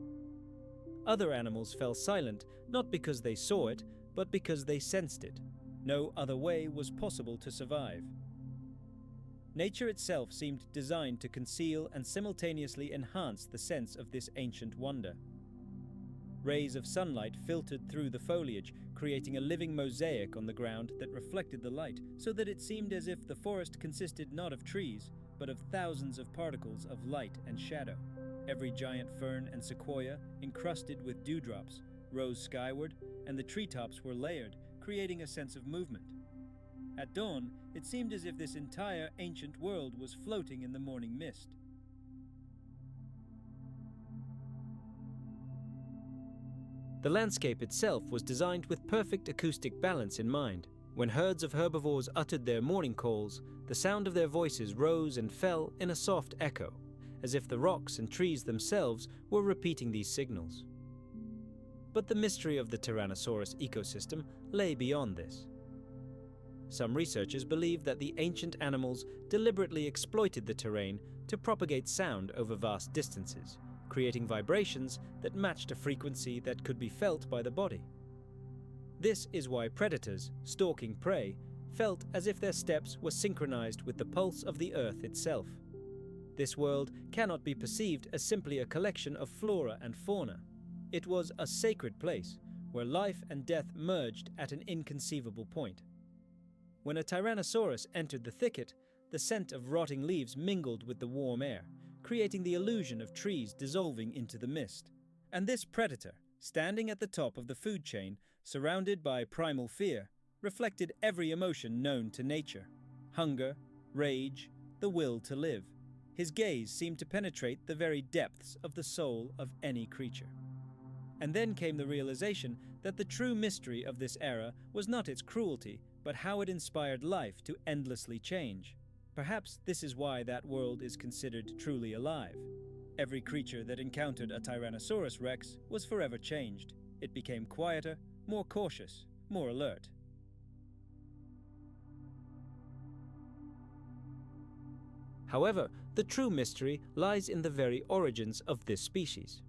Other animals fell silent, not because they saw it, but because they sensed it. No other way was possible to survive. Nature itself seemed designed to conceal and simultaneously enhance the sense of this ancient wonder. Rays of sunlight filtered through the foliage, creating a living mosaic on the ground that reflected the light, so that it seemed as if the forest consisted not of trees, but of thousands of particles of light and shadow. Every giant fern and sequoia, encrusted with dewdrops, rose skyward, and the treetops were layered, creating a sense of movement. At dawn, it seemed as if this entire ancient world was floating in the morning mist. The landscape itself was designed with perfect acoustic balance in mind. When herds of herbivores uttered their morning calls, the sound of their voices rose and fell in a soft echo, as if the rocks and trees themselves were repeating these signals. But the mystery of the Tyrannosaurus ecosystem lay beyond this. Some researchers believe that the ancient animals deliberately exploited the terrain to propagate sound over vast distances, creating vibrations that matched a frequency that could be felt by the body. This is why predators, stalking prey, felt as if their steps were synchronized with the pulse of the earth itself. This world cannot be perceived as simply a collection of flora and fauna. It was a sacred place where life and death merged at an inconceivable point. When a Tyrannosaurus entered the thicket, the scent of rotting leaves mingled with the warm air, creating the illusion of trees dissolving into the mist. And this predator, standing at the top of the food chain, surrounded by primal fear, reflected every emotion known to nature: hunger, rage, the will to live. His gaze seemed to penetrate the very depths of the soul of any creature. And then came the realization that the true mystery of this era was not its cruelty, but how it inspired life to endlessly change. Perhaps this is why that world is considered truly alive. Every creature that encountered a Tyrannosaurus rex was forever changed. It became quieter, more cautious, more alert. However, the true mystery lies in the very origins of this species.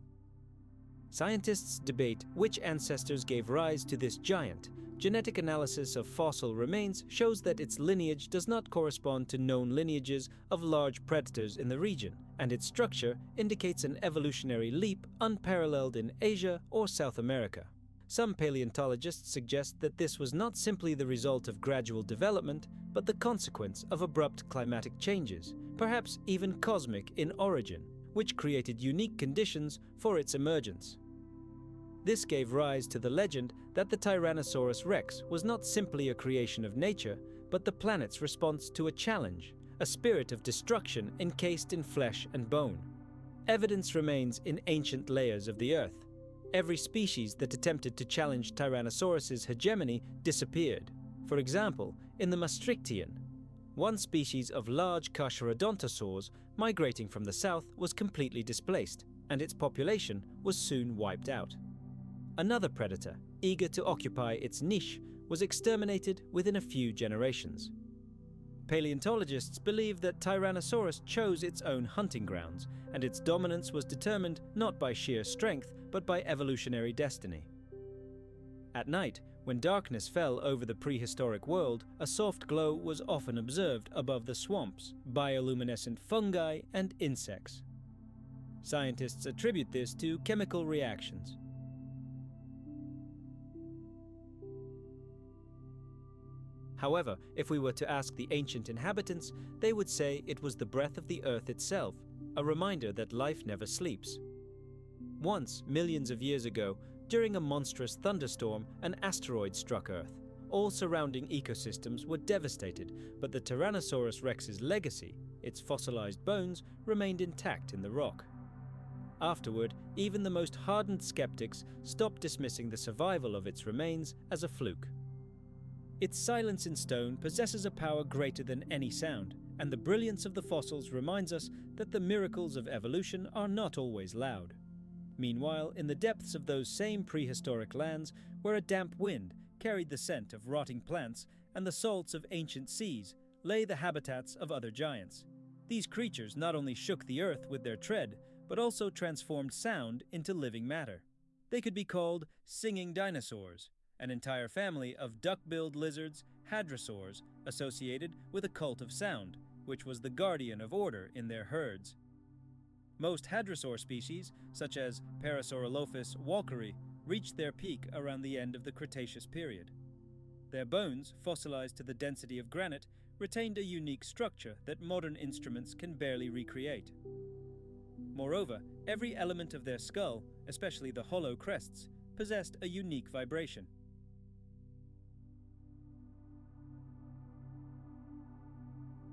Scientists debate which ancestors gave rise to this giant. Genetic analysis of fossil remains shows that its lineage does not correspond to known lineages of large predators in the region, and its structure indicates an evolutionary leap unparalleled in Asia or South America. Some paleontologists suggest that this was not simply the result of gradual development, but the consequence of abrupt climatic changes, perhaps even cosmic in origin, which created unique conditions for its emergence. This gave rise to the legend that the Tyrannosaurus rex was not simply a creation of nature, but the planet's response to a challenge, a spirit of destruction encased in flesh and bone. Evidence remains in ancient layers of the earth. Every species that attempted to challenge Tyrannosaurus's hegemony disappeared. For example, in the Maastrichtian, one species of large carcharodontosaurs migrating from the south was completely displaced, and its population was soon wiped out. Another predator, eager to occupy its niche, was exterminated within a few generations. Paleontologists believe that Tyrannosaurus chose its own hunting grounds, and its dominance was determined not by sheer strength, but by evolutionary destiny. At night, when darkness fell over the prehistoric world, a soft glow was often observed above the swamps, bioluminescent fungi and insects. Scientists attribute this to chemical reactions. However, if we were to ask the ancient inhabitants, they would say it was the breath of the earth itself, a reminder that life never sleeps. Once, millions of years ago, during a monstrous thunderstorm, an asteroid struck Earth. All surrounding ecosystems were devastated, but the Tyrannosaurus rex's legacy, its fossilized bones, remained intact in the rock. Afterward, even the most hardened skeptics stopped dismissing the survival of its remains as a fluke. Its silence in stone possesses a power greater than any sound, and the brilliance of the fossils reminds us that the miracles of evolution are not always loud. Meanwhile, in the depths of those same prehistoric lands, where a damp wind carried the scent of rotting plants and the salts of ancient seas, lay the habitats of other giants. These creatures not only shook the earth with their tread, but also transformed sound into living matter. They could be called singing dinosaurs, an entire family of duck-billed lizards, hadrosaurs, associated with a cult of sound, which was the guardian of order in their herds. Most hadrosaur species, such as Parasaurolophus walkeri, reached their peak around the end of the Cretaceous period. Their bones, fossilized to the density of granite, retained a unique structure that modern instruments can barely recreate. Moreover, every element of their skull, especially the hollow crests, possessed a unique vibration.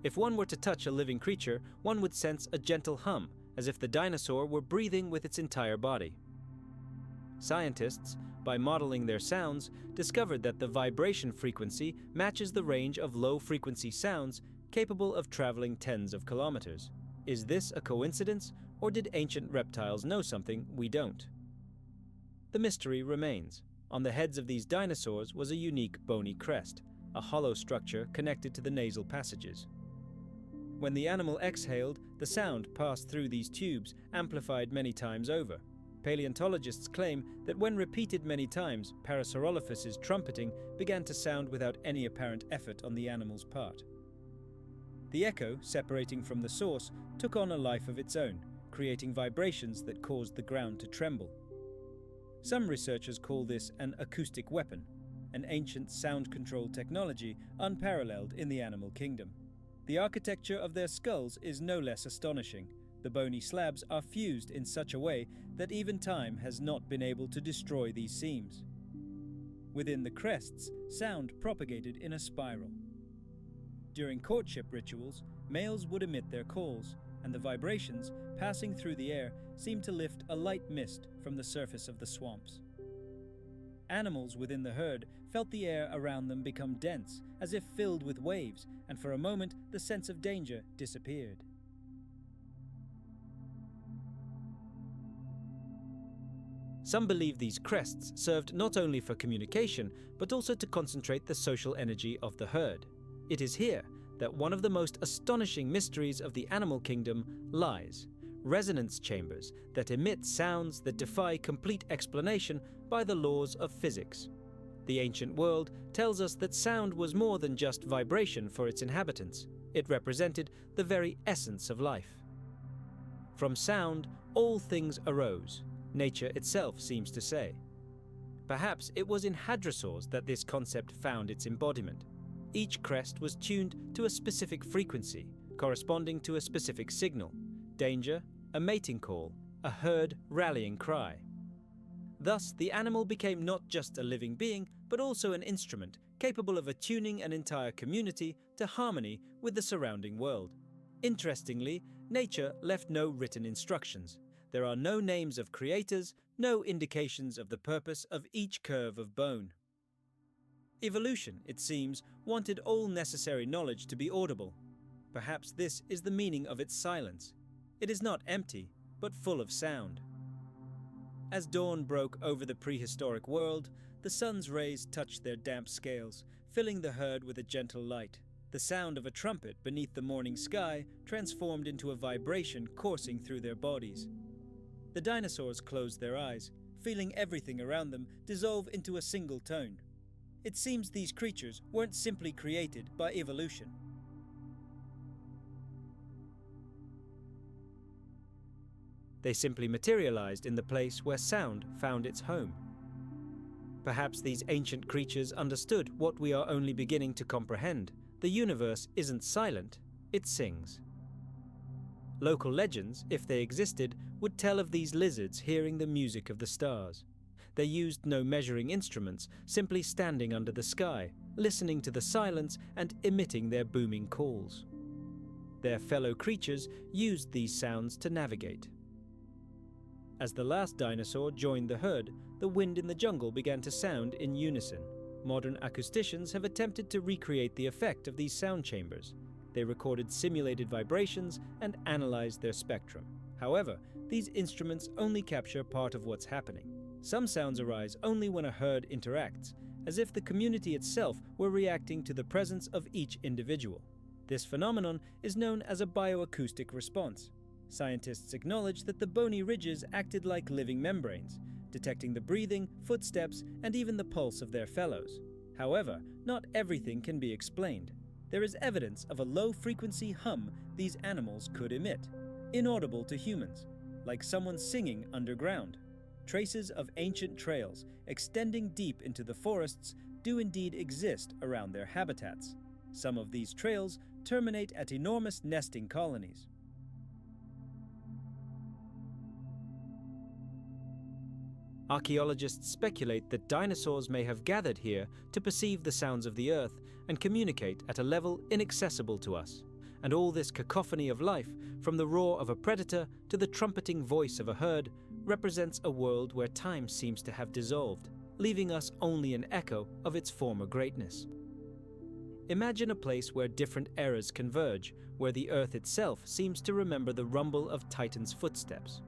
If one were to touch a living creature, one would sense a gentle hum, as if the dinosaur were breathing with its entire body. Scientists, by modeling their sounds, discovered that the vibration frequency matches the range of low-frequency sounds capable of traveling tens of kilometers. Is this a coincidence, or did ancient reptiles know something we don't? The mystery remains. On the heads of these dinosaurs was a unique bony crest, a hollow structure connected to the nasal passages. When the animal exhaled, the sound passed through these tubes, amplified many times over. Paleontologists claim that when repeated many times, Parasaurolophus's trumpeting began to sound without any apparent effort on the animal's part. The echo, separating from the source, took on a life of its own, creating vibrations that caused the ground to tremble. Some researchers call this an acoustic weapon, an ancient sound control technology unparalleled in the animal kingdom. The architecture of their skulls is no less astonishing. The bony slabs are fused in such a way that even time has not been able to destroy these seams. Within the crests, sound propagated in a spiral. During courtship rituals, males would emit their calls, and the vibrations, passing through the air, seemed to lift a light mist from the surface of the swamps. Animals within the herd felt the air around them become dense, as if filled with waves, and for a moment the sense of danger disappeared. Some believe these crests served not only for communication, but also to concentrate the social energy of the herd. It is here that one of the most astonishing mysteries of the animal kingdom lies: resonance chambers that emit sounds that defy complete explanation by the laws of physics. The ancient world tells us that sound was more than just vibration for its inhabitants. It represented the very essence of life. From sound, all things arose, nature itself seems to say. Perhaps it was in hadrosaurs that this concept found its embodiment. Each crest was tuned to a specific frequency, corresponding to a specific signal: danger, a mating call, a herd rallying cry. Thus, the animal became not just a living being, but also an instrument capable of attuning an entire community to harmony with the surrounding world. Interestingly, nature left no written instructions. There are no names of creators, no indications of the purpose of each curve of bone. Evolution, it seems, wanted all necessary knowledge to be audible. Perhaps this is the meaning of its silence. It is not empty, but full of sound. As dawn broke over the prehistoric world, the sun's rays touched their damp scales, filling the herd with a gentle light. The sound of a trumpet beneath the morning sky transformed into a vibration coursing through their bodies. The dinosaurs closed their eyes, feeling everything around them dissolve into a single tone. It seems these creatures weren't simply created by evolution. They simply materialized in the place where sound found its home. Perhaps these ancient creatures understood what we are only beginning to comprehend. The universe isn't silent, it sings. Local legends, if they existed, would tell of these lizards hearing the music of the stars. They used no measuring instruments, simply standing under the sky, listening to the silence and emitting their booming calls. Their fellow creatures used these sounds to navigate. As the last dinosaur joined the herd, the wind in the jungle began to sound in unison. Modern acousticians have attempted to recreate the effect of these sound chambers. They recorded simulated vibrations and analyzed their spectrum. However, these instruments only capture part of what's happening. Some sounds arise only when a herd interacts, as if the community itself were reacting to the presence of each individual. This phenomenon is known as a bioacoustic response. Scientists acknowledge that the bony ridges acted like living membranes, detecting the breathing, footsteps, and even the pulse of their fellows. However, not everything can be explained. There is evidence of a low-frequency hum these animals could emit, inaudible to humans, like someone singing underground. Traces of ancient trails extending deep into the forests do indeed exist around their habitats. Some of these trails terminate at enormous nesting colonies. Archaeologists speculate that dinosaurs may have gathered here to perceive the sounds of the earth and communicate at a level inaccessible to us. And all this cacophony of life, from the roar of a predator to the trumpeting voice of a herd, represents a world where time seems to have dissolved, leaving us only an echo of its former greatness. Imagine a place where different eras converge, where the earth itself seems to remember the rumble of Titan's footsteps.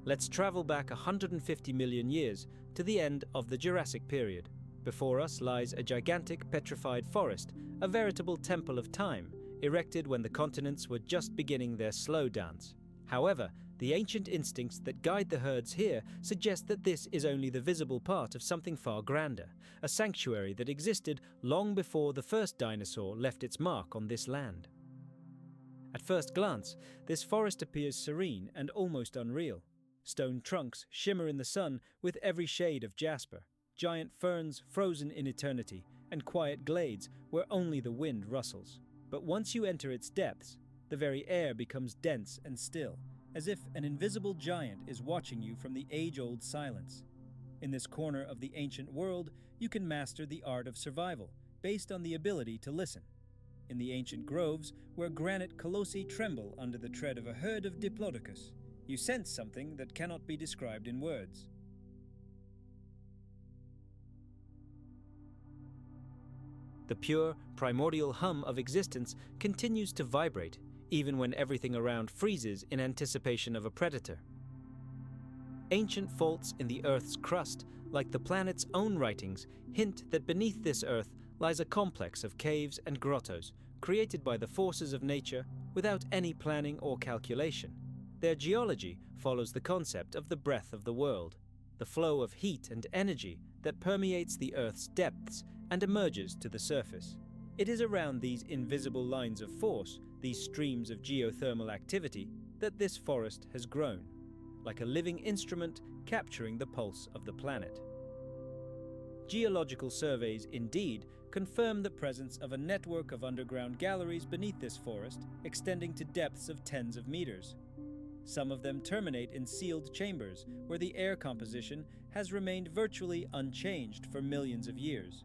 Let's travel back 150 million years to the end of the Jurassic period. Before us lies a gigantic petrified forest, a veritable temple of time, erected when the continents were just beginning their slow dance. However, the ancient instincts that guide the herds here suggest that this is only the visible part of something far grander, a sanctuary that existed long before the first dinosaur left its mark on this land. At first glance, this forest appears serene and almost unreal. Stone trunks shimmer in the sun with every shade of jasper, giant ferns frozen in eternity, and quiet glades where only the wind rustles. But once you enter its depths, the very air becomes dense and still, as if an invisible giant is watching you from the age-old silence. In this corner of the ancient world, you can master the art of survival, based on the ability to listen. In the ancient groves, where granite colossi tremble under the tread of a herd of diplodocus, you sense something that cannot be described in words. The pure, primordial hum of existence continues to vibrate, even when everything around freezes in anticipation of a predator. Ancient faults in the Earth's crust, like the planet's own writings, hint that beneath this Earth lies a complex of caves and grottos, created by the forces of nature without any planning or calculation. Their geology follows the concept of the breath of the world, the flow of heat and energy that permeates the Earth's depths and emerges to the surface. It is around these invisible lines of force, these streams of geothermal activity, that this forest has grown, like a living instrument capturing the pulse of the planet. Geological surveys, indeed, confirm the presence of a network of underground galleries beneath this forest, extending to depths of tens of meters. Some of them terminate in sealed chambers, where the air composition has remained virtually unchanged for millions of years.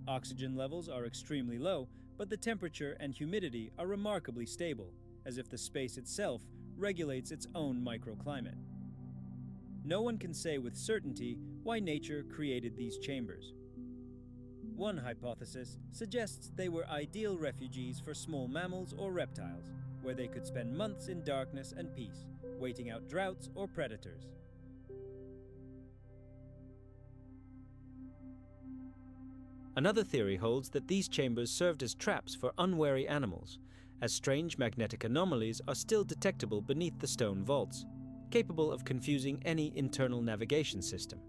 Oxygen levels are extremely low, but the temperature and humidity are remarkably stable, as if the space itself regulates its own microclimate. No one can say with certainty why nature created these chambers. One hypothesis suggests they were ideal refuges for small mammals or reptiles, where they could spend months in darkness and peace, waiting out droughts or predators. Another theory holds that these chambers served as traps for unwary animals, as strange magnetic anomalies are still detectable beneath the stone vaults, capable of confusing any internal navigation system.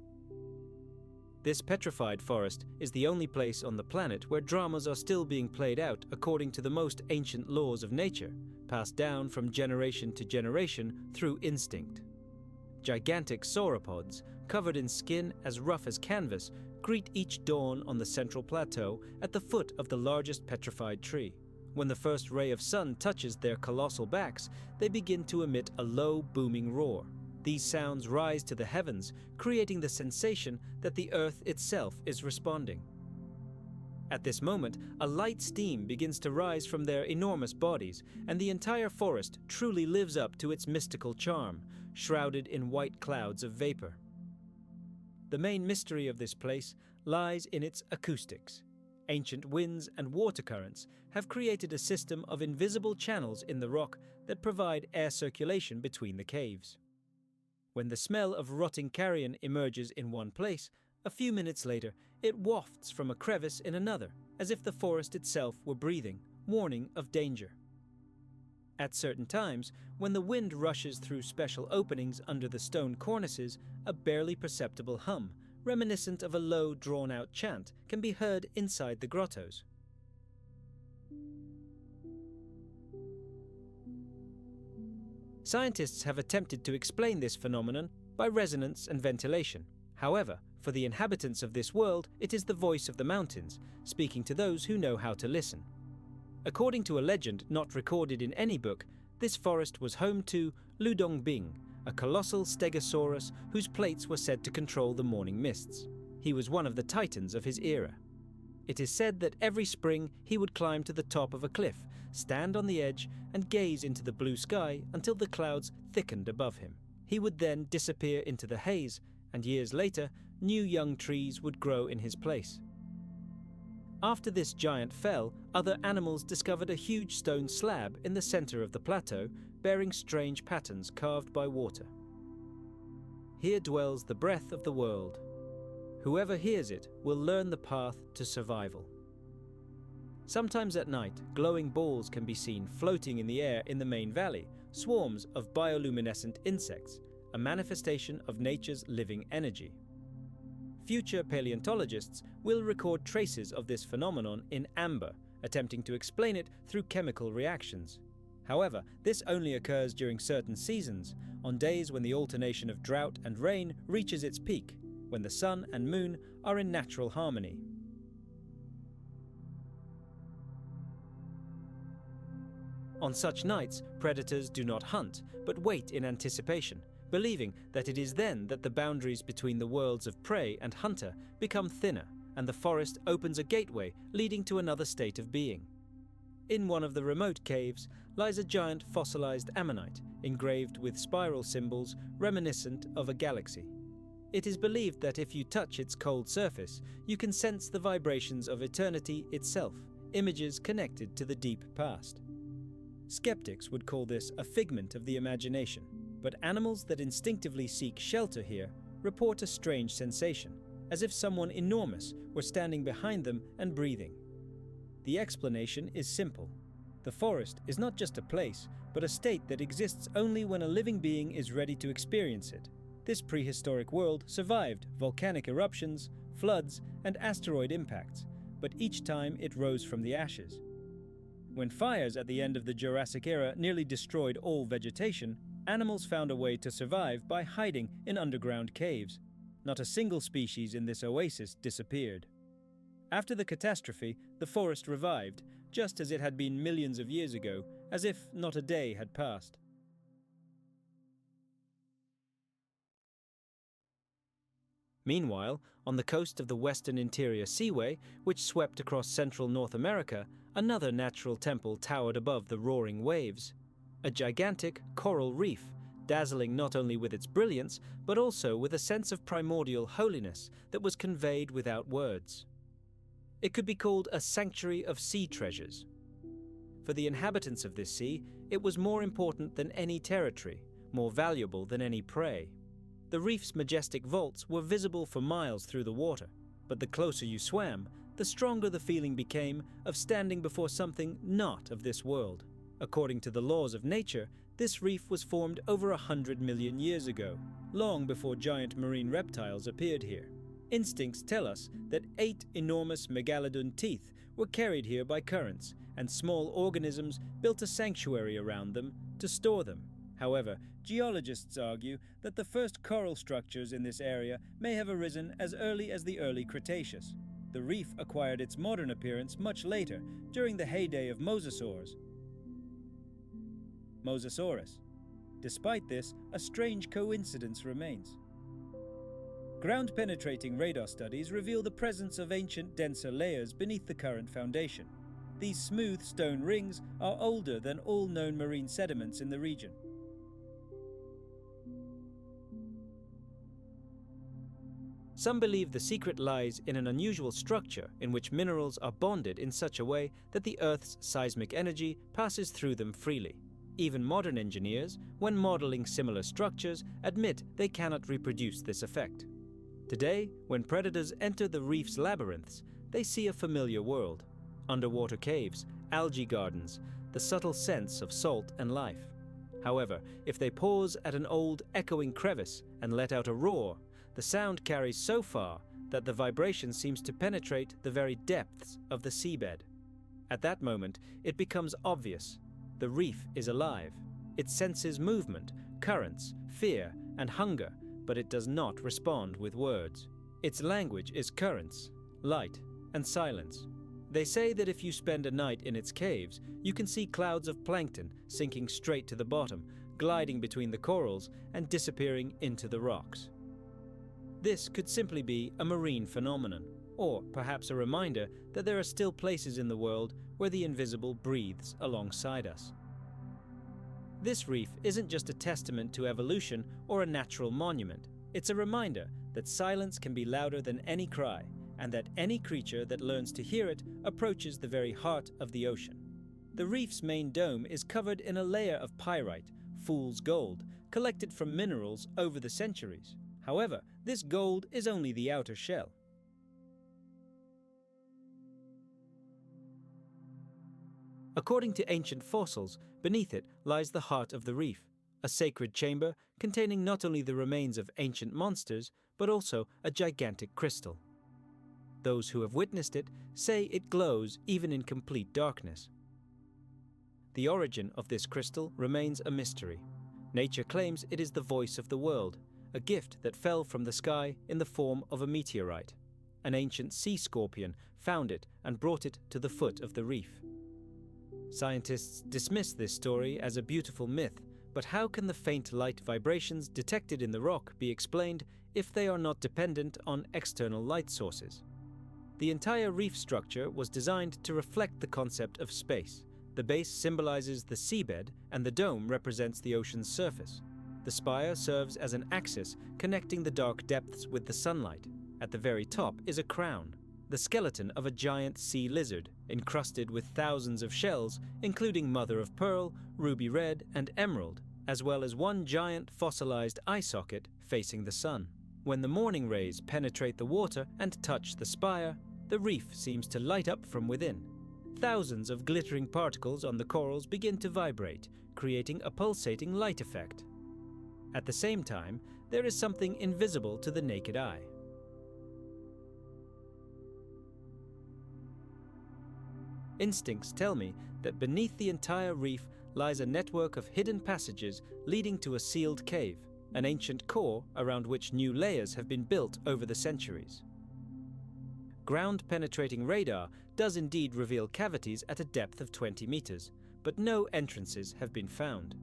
This petrified forest is the only place on the planet where dramas are still being played out according to the most ancient laws of nature, passed down from generation to generation through instinct. Gigantic sauropods, covered in skin as rough as canvas, greet each dawn on the central plateau at the foot of the largest petrified tree. When the first ray of sun touches their colossal backs, they begin to emit a low, booming roar. These sounds rise to the heavens, creating the sensation that the earth itself is responding. At this moment, a light steam begins to rise from their enormous bodies, and the entire forest truly lives up to its mystical charm, shrouded in white clouds of vapor. The main mystery of this place lies in its acoustics. Ancient winds and water currents have created a system of invisible channels in the rock that provide air circulation between the caves. When the smell of rotting carrion emerges in one place, a few minutes later it wafts from a crevice in another, as if the forest itself were breathing, warning of danger. At certain times, when the wind rushes through special openings under the stone cornices, a barely perceptible hum, reminiscent of a low, drawn-out chant, can be heard inside the grottos. Scientists have attempted to explain this phenomenon by resonance and ventilation. However, for the inhabitants of this world, it is the voice of the mountains, speaking to those who know how to listen. According to a legend not recorded in any book, this forest was home to Ludongbing, a colossal stegosaurus whose plates were said to control the morning mists. He was one of the titans of his era. It is said that every spring he would climb to the top of a cliff, stand on the edge, and gaze into the blue sky until the clouds thickened above him. He would then disappear into the haze, and years later, new young trees would grow in his place. After this giant fell, other animals discovered a huge stone slab in the center of the plateau, bearing strange patterns carved by water. Here dwells the breath of the world. Whoever hears it will learn the path to survival. Sometimes at night, glowing balls can be seen floating in the air in the main valley, swarms of bioluminescent insects, a manifestation of nature's living energy. Future paleontologists will record traces of this phenomenon in amber, attempting to explain it through chemical reactions. However, this only occurs during certain seasons, on days when the alternation of drought and rain reaches its peak, when the sun and moon are in natural harmony. On such nights, predators do not hunt, but wait in anticipation, believing that it is then that the boundaries between the worlds of prey and hunter become thinner, and the forest opens a gateway leading to another state of being. In one of the remote caves lies a giant fossilized ammonite, engraved with spiral symbols reminiscent of a galaxy. It is believed that if you touch its cold surface, you can sense the vibrations of eternity itself, images connected to the deep past. Skeptics would call this a figment of the imagination, but animals that instinctively seek shelter here report a strange sensation, as if someone enormous were standing behind them and breathing. The explanation is simple. The forest is not just a place, but a state that exists only when a living being is ready to experience it. This prehistoric world survived volcanic eruptions, floods, and asteroid impacts, but each time it rose from the ashes. When fires at the end of the Jurassic era nearly destroyed all vegetation, animals found a way to survive by hiding in underground caves. Not a single species in this oasis disappeared. After the catastrophe, the forest revived, just as it had been millions of years ago, as if not a day had passed. Meanwhile, on the coast of the Western Interior Seaway, which swept across central North America, another natural temple towered above the roaring waves. A gigantic coral reef, dazzling not only with its brilliance, but also with a sense of primordial holiness that was conveyed without words. It could be called a sanctuary of sea treasures. For the inhabitants of this sea, it was more important than any territory, more valuable than any prey. The reef's majestic vaults were visible for miles through the water, but the closer you swam, the stronger the feeling became of standing before something not of this world. According to the laws of nature, this reef was formed over 100 million years ago, long before giant marine reptiles appeared here. Instincts tell us that 8 enormous megalodon teeth were carried here by currents, and small organisms built a sanctuary around them to store them. However, geologists argue that the first coral structures in this area may have arisen as early as the early Cretaceous. The reef acquired its modern appearance much later, during the heyday of Mosasaurs. Mosasaurus. Despite this, a strange coincidence remains. Ground-penetrating radar studies reveal the presence of ancient, denser layers beneath the current foundation. These smooth stone rings are older than all known marine sediments in the region. Some believe the secret lies in an unusual structure in which minerals are bonded in such a way that the Earth's seismic energy passes through them freely. Even modern engineers, when modeling similar structures, admit they cannot reproduce this effect. Today, when predators enter the reef's labyrinths, they see a familiar world. Underwater caves, algae gardens, the subtle sense of salt and life. However, if they pause at an old, echoing crevice and let out a roar, the sound carries so far that the vibration seems to penetrate the very depths of the seabed. At that moment, it becomes obvious. The reef is alive. It senses movement, currents, fear, and hunger, but it does not respond with words. Its language is currents, light, and silence. They say that if you spend a night in its caves, you can see clouds of plankton sinking straight to the bottom, gliding between the corals and disappearing into the rocks. This could simply be a marine phenomenon, or perhaps a reminder that there are still places in the world where the invisible breathes alongside us. This reef isn't just a testament to evolution or a natural monument. It's a reminder that silence can be louder than any cry, and that any creature that learns to hear it approaches the very heart of the ocean. The reef's main dome is covered in a layer of pyrite, fool's gold, collected from minerals over the centuries. However, this gold is only the outer shell. According to ancient fossils, beneath it lies the heart of the reef, a sacred chamber containing not only the remains of ancient monsters, but also a gigantic crystal. Those who have witnessed it say it glows even in complete darkness. The origin of this crystal remains a mystery. Nature claims it is the voice of the world, a gift that fell from the sky in the form of a meteorite. An ancient sea scorpion found it and brought it to the foot of the reef. Scientists dismiss this story as a beautiful myth, but how can the faint light vibrations detected in the rock be explained if they are not dependent on external light sources? The entire reef structure was designed to reflect the concept of space. The base symbolizes the seabed and the dome represents the ocean's surface. The spire serves as an axis connecting the dark depths with the sunlight. At the very top is a crown, the skeleton of a giant sea lizard, encrusted with thousands of shells, including mother of pearl, ruby red, and emerald, as well as one giant fossilized eye socket facing the sun. When the morning rays penetrate the water and touch the spire, the reef seems to light up from within. Thousands of glittering particles on the corals begin to vibrate, creating a pulsating light effect. At the same time, there is something invisible to the naked eye. Instincts tell me that beneath the entire reef lies a network of hidden passages leading to a sealed cave, an ancient core around which new layers have been built over the centuries. Ground-penetrating radar does indeed reveal cavities at a depth of 20 meters, but no entrances have been found.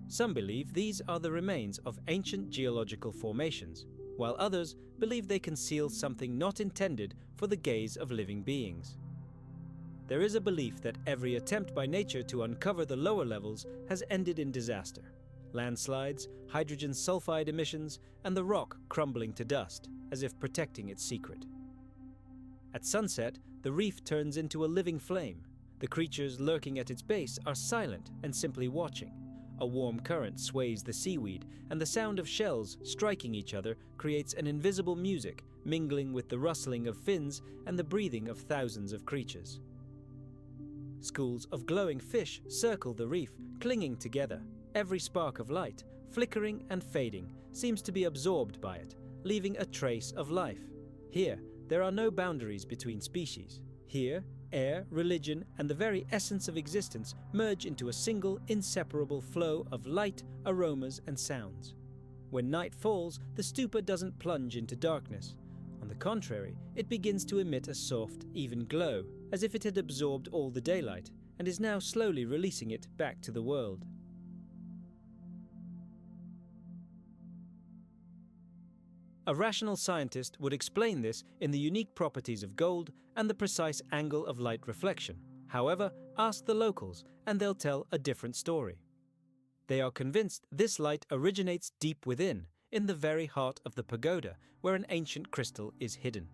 Some believe these are the remains of ancient geological formations, while others believe they conceal something not intended for the gaze of living beings. There is a belief that every attempt by nature to uncover the lower levels has ended in disaster. Landslides, hydrogen sulfide emissions, and the rock crumbling to dust, as if protecting its secret. At sunset, the reef turns into a living flame. The creatures lurking at its base are silent and simply watching. A warm current sways the seaweed, and the sound of shells striking each other creates an invisible music, mingling with the rustling of fins and the breathing of thousands of creatures. Schools of glowing fish circle the reef, clinging together. Every spark of light, flickering and fading, seems to be absorbed by it, leaving a trace of life. Here, there are no boundaries between species. Here, air, religion, and the very essence of existence merge into a single, inseparable flow of light, aromas, and sounds. When night falls, the stupa doesn't plunge into darkness. On the contrary, it begins to emit a soft, even glow, as if it had absorbed all the daylight, and is now slowly releasing it back to the world. A rational scientist would explain this in the unique properties of gold and the precise angle of light reflection. However, ask the locals, and they'll tell a different story. They are convinced this light originates deep within, in the very heart of the pagoda, where an ancient crystal is hidden.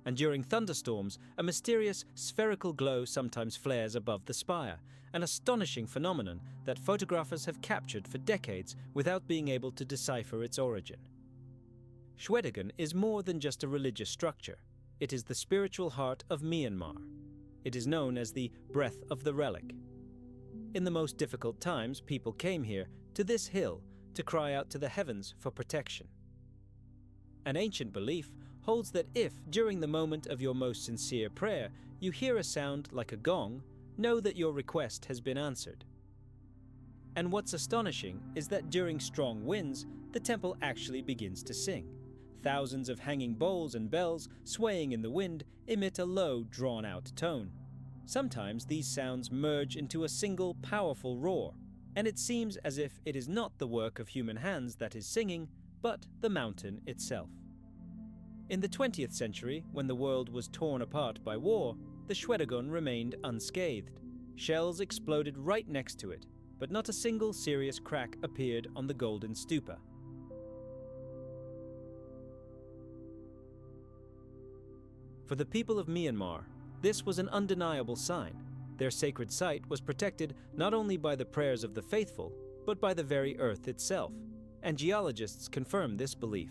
And during thunderstorms, a mysterious spherical glow sometimes flares above the spire, an astonishing phenomenon that photographers have captured for decades without being able to decipher its origin. Shwedagon is more than just a religious structure. It is the spiritual heart of Myanmar. It is known as the breath of the relic. In the most difficult times, people came here, to this hill, to cry out to the heavens for protection. An ancient belief holds that if, during the moment of your most sincere prayer, you hear a sound like a gong, know that your request has been answered. And what's astonishing is that during strong winds, the temple actually begins to sing. Thousands of hanging bowls and bells, swaying in the wind, emit a low, drawn-out tone. Sometimes these sounds merge into a single, powerful roar, and it seems as if it is not the work of human hands that is singing, but the mountain itself. In the 20th century, when the world was torn apart by war, the Shwedagon remained unscathed. Shells exploded right next to it, but not a single serious crack appeared on the golden stupa. For the people of Myanmar, this was an undeniable sign. Their sacred site was protected not only by the prayers of the faithful, but by the very earth itself, and geologists confirm this belief.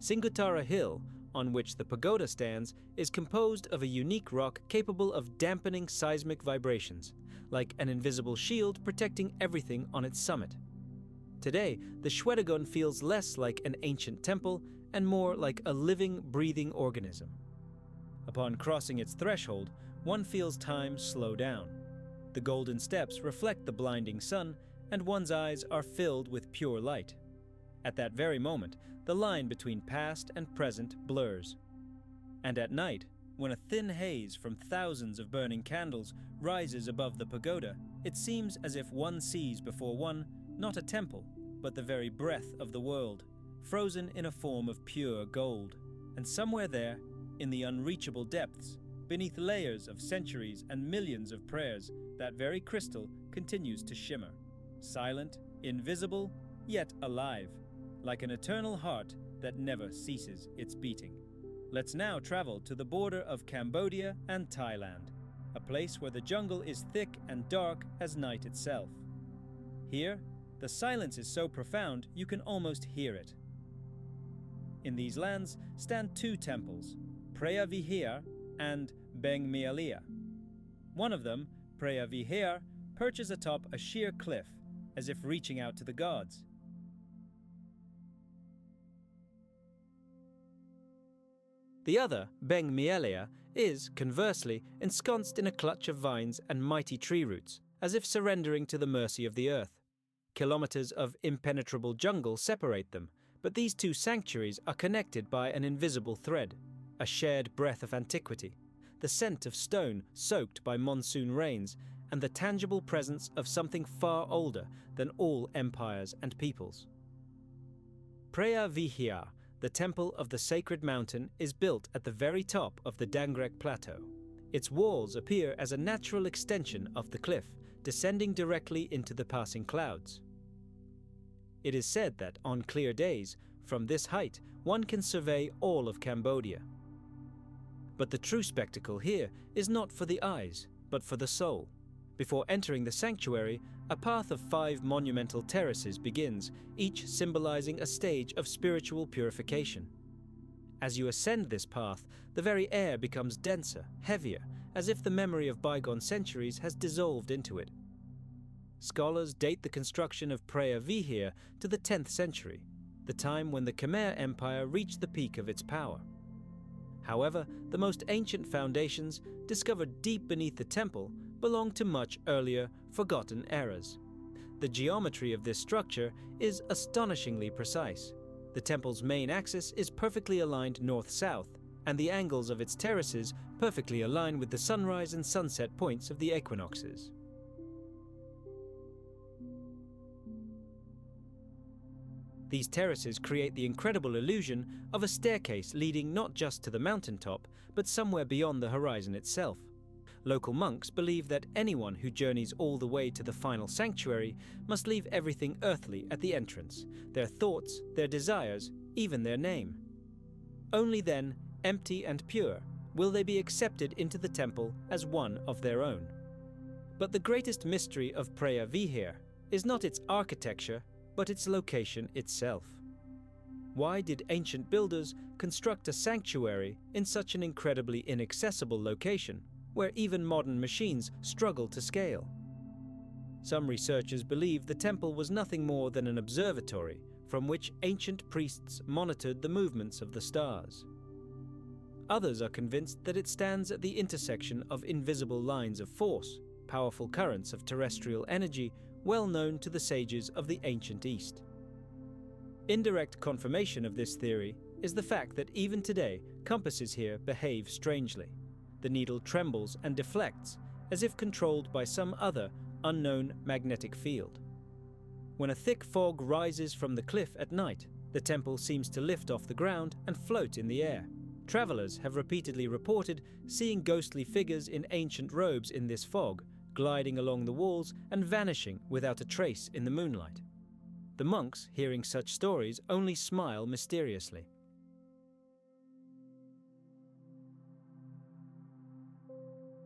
Singutara Hill, on which the pagoda stands, is composed of a unique rock capable of dampening seismic vibrations, like an invisible shield protecting everything on its summit. Today, the Shwedagon feels less like an ancient temple and more like a living, breathing organism. Upon crossing its threshold, one feels time slow down. The golden steps reflect the blinding sun, and one's eyes are filled with pure light. At that very moment, the line between past and present blurs. And at night, when a thin haze from thousands of burning candles rises above the pagoda, it seems as if one sees before one not a temple, but the very breath of the world, frozen in a form of pure gold. And somewhere there, in the unreachable depths, beneath layers of centuries and millions of prayers, that very crystal continues to shimmer, silent, invisible, yet alive, like an eternal heart that never ceases its beating. Let's now travel to the border of Cambodia and Thailand, a place where the jungle is thick and dark as night itself. Here, the silence is so profound you can almost hear it. In these lands stand two temples, Preah Vihear and Beng Mialia. One of them, Preah Vihear, perches atop a sheer cliff, as if reaching out to the gods. The other, Beng Mialia, is, conversely, ensconced in a clutch of vines and mighty tree roots, as if surrendering to the mercy of the earth. Kilometers of impenetrable jungle separate them, but these two sanctuaries are connected by an invisible thread, a shared breath of antiquity, the scent of stone soaked by monsoon rains, and the tangible presence of something far older than all empires and peoples. Preah Vihear, the temple of the sacred mountain, is built at the very top of the Dangrek Plateau. Its walls appear as a natural extension of the cliff, descending directly into the passing clouds. It is said that on clear days, from this height, one can survey all of Cambodia. But the true spectacle here is not for the eyes, but for the soul. Before entering the sanctuary, a path of 5 monumental terraces begins, each symbolizing a stage of spiritual purification. As you ascend this path, the very air becomes denser, heavier, as if the memory of bygone centuries has dissolved into it. Scholars date the construction of Preah Vihear to the 10th century, the time when the Khmer Empire reached the peak of its power. However, the most ancient foundations, discovered deep beneath the temple, belong to much earlier, forgotten eras. The geometry of this structure is astonishingly precise. The temple's main axis is perfectly aligned north-south, and the angles of its terraces perfectly align with the sunrise and sunset points of the equinoxes. These terraces create the incredible illusion of a staircase leading not just to the mountaintop, but somewhere beyond the horizon itself. Local monks believe that anyone who journeys all the way to the final sanctuary must leave everything earthly at the entrance, their thoughts, their desires, even their name. Only then, empty and pure, will they be accepted into the temple as one of their own. But the greatest mystery of Preah Vihear is not its architecture, but its location itself. Why did ancient builders construct a sanctuary in such an incredibly inaccessible location, where even modern machines struggle to scale? Some researchers believe the temple was nothing more than an observatory from which ancient priests monitored the movements of the stars. Others are convinced that it stands at the intersection of invisible lines of force, powerful currents of terrestrial energy well known to the sages of the ancient East. Indirect confirmation of this theory is the fact that even today compasses here behave strangely. The needle trembles and deflects as if controlled by some other unknown magnetic field. When a thick fog rises from the cliff at night, the temple seems to lift off the ground and float in the air. Travelers have repeatedly reported seeing ghostly figures in ancient robes in this fog, gliding along the walls and vanishing without a trace in the moonlight. The monks, hearing such stories, only smile mysteriously.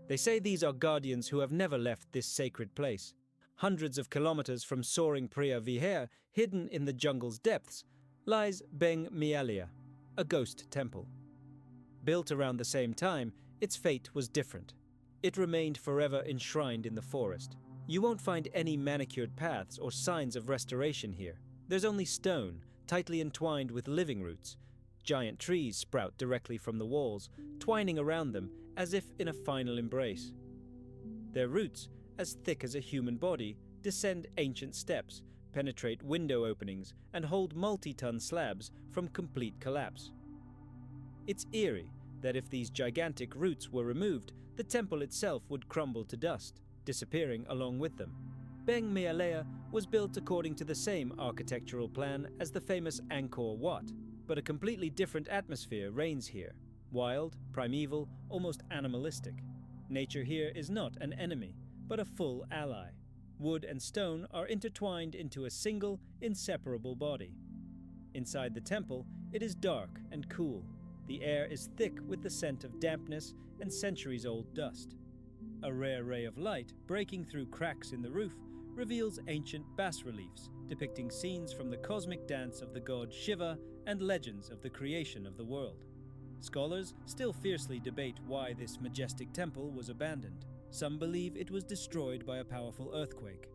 They say these are guardians who have never left this sacred place. Hundreds of kilometers from soaring Preah Vihear, hidden in the jungle's depths, lies Beng Mialia, a ghost temple. Built around the same time, its fate was different. It remained forever enshrined in the forest. You won't find any manicured paths or signs of restoration here. There's only stone, tightly entwined with living roots. Giant trees sprout directly from the walls, twining around them as if in a final embrace. Their roots, as thick as a human body, descend ancient steps, penetrate window openings, and hold multi-ton slabs from complete collapse. It's eerie that if these gigantic roots were removed, the temple itself would crumble to dust, disappearing along with them. Beng Mialea was built according to the same architectural plan as the famous Angkor Wat, but a completely different atmosphere reigns here. Wild, primeval, almost animalistic. Nature here is not an enemy, but a full ally. Wood and stone are intertwined into a single, inseparable body. Inside the temple, it is dark and cool. The air is thick with the scent of dampness and centuries-old dust. A rare ray of light breaking through cracks in the roof reveals ancient bas-reliefs depicting scenes from the cosmic dance of the god Shiva and legends of the creation of the world. Scholars still fiercely debate why this majestic temple was abandoned. Some believe it was destroyed by a powerful earthquake.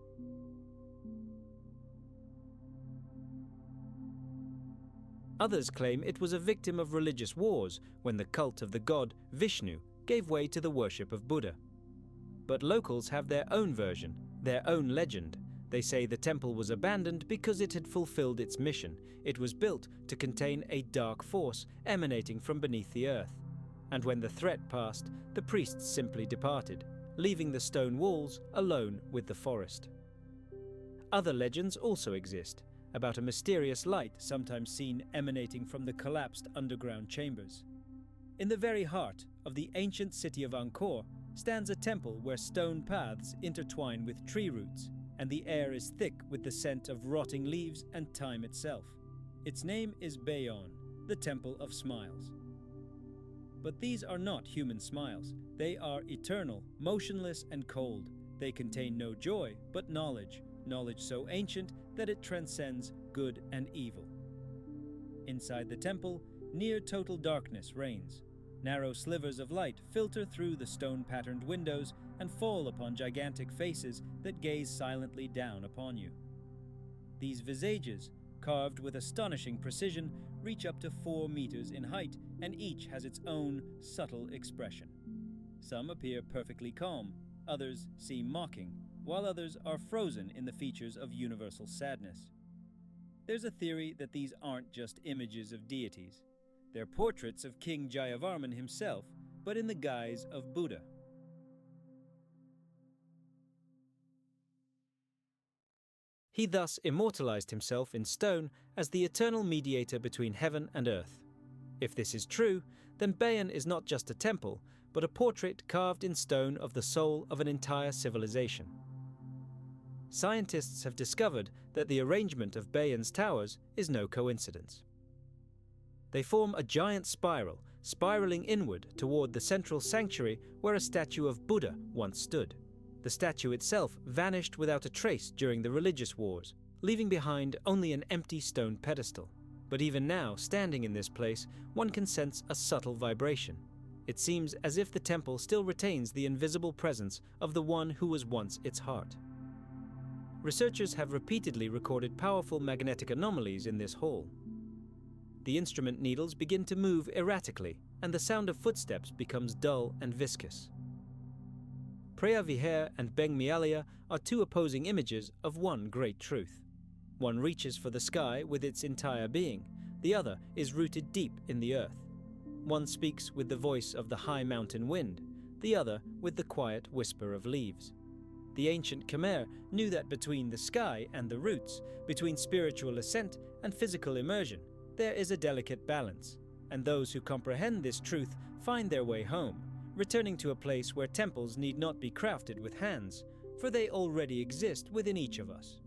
Others claim it was a victim of religious wars when the cult of the god Vishnu gave way to the worship of Buddha. But locals have their own version, their own legend. They say the temple was abandoned because it had fulfilled its mission. It was built to contain a dark force emanating from beneath the earth. And when the threat passed, the priests simply departed, leaving the stone walls alone with the forest. Other legends also exist, about a mysterious light sometimes seen emanating from the collapsed underground chambers. In the very heart of the ancient city of Angkor stands a temple where stone paths intertwine with tree roots, and the air is thick with the scent of rotting leaves and time itself. Its name is Bayon, the Temple of Smiles. But these are not human smiles. They are eternal, motionless, and cold. They contain no joy, but knowledge, knowledge so ancient that it transcends good and evil. Inside the temple, near total darkness reigns. Narrow slivers of light filter through the stone-patterned windows and fall upon gigantic faces that gaze silently down upon you. These visages, carved with astonishing precision, reach up to 4 meters in height, and each has its own subtle expression. Some appear perfectly calm, others seem mocking, while others are frozen in the features of universal sadness. There's a theory that these aren't just images of deities. They're portraits of King Jayavarman himself, but in the guise of Buddha. He thus immortalized himself in stone as the eternal mediator between heaven and earth. If this is true, then Bayon is not just a temple, but a portrait carved in stone of the soul of an entire civilization. Scientists have discovered that the arrangement of Bayon's towers is no coincidence. They form a giant spiral, spiraling inward toward the central sanctuary where a statue of Buddha once stood. The statue itself vanished without a trace during the religious wars, leaving behind only an empty stone pedestal. But even now, standing in this place, one can sense a subtle vibration. It seems as if the temple still retains the invisible presence of the one who was once its heart. Researchers have repeatedly recorded powerful magnetic anomalies in this hall. The instrument needles begin to move erratically, and the sound of footsteps becomes dull and viscous. Preah Vihear and Beng Mialea are 2 opposing images of one great truth. One reaches for the sky with its entire being, the other is rooted deep in the earth. One speaks with the voice of the high mountain wind, the other with the quiet whisper of leaves. The ancient Khmer knew that between the sky and the roots, between spiritual ascent and physical immersion, there is a delicate balance, and those who comprehend this truth find their way home, returning to a place where temples need not be crafted with hands, for they already exist within each of us.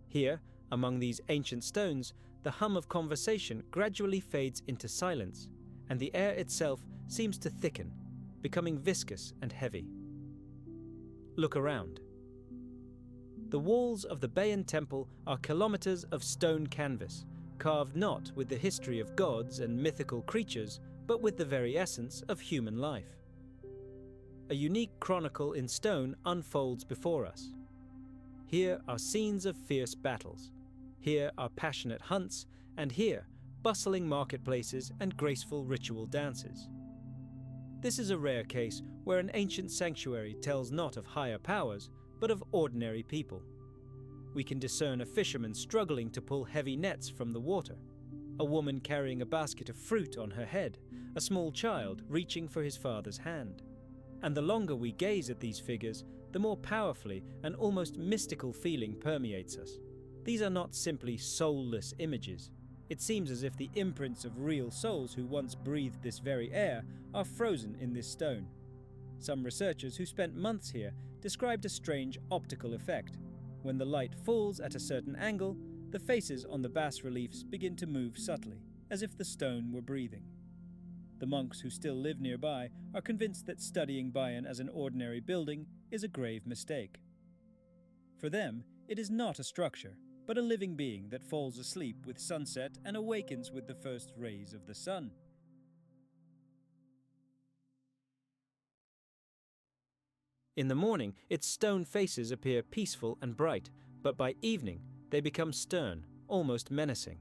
Here, among these ancient stones, the hum of conversation gradually fades into silence, and the air itself seems to thicken, becoming viscous and heavy. Look around. The walls of the Bayon temple are kilometers of stone canvas, carved not with the history of gods and mythical creatures, but with the very essence of human life. A unique chronicle in stone unfolds before us. Here are scenes of fierce battles. Here are passionate hunts, and here, bustling marketplaces and graceful ritual dances. This is a rare case where an ancient sanctuary tells not of higher powers, but of ordinary people. We can discern a fisherman struggling to pull heavy nets from the water, a woman carrying a basket of fruit on her head, a small child reaching for his father's hand. And the longer we gaze at these figures, the more powerfully an almost mystical feeling permeates us. These are not simply soulless images. It seems as if the imprints of real souls who once breathed this very air are frozen in this stone. Some researchers who spent months here described a strange optical effect. When the light falls at a certain angle, the faces on the bas-reliefs begin to move subtly, as if the stone were breathing. The monks who still live nearby are convinced that studying Bayan as an ordinary building is a grave mistake. For them, it is not a structure, but a living being that falls asleep with sunset and awakens with the first rays of the sun. In the morning, its stone faces appear peaceful and bright, but by evening, they become stern, almost menacing.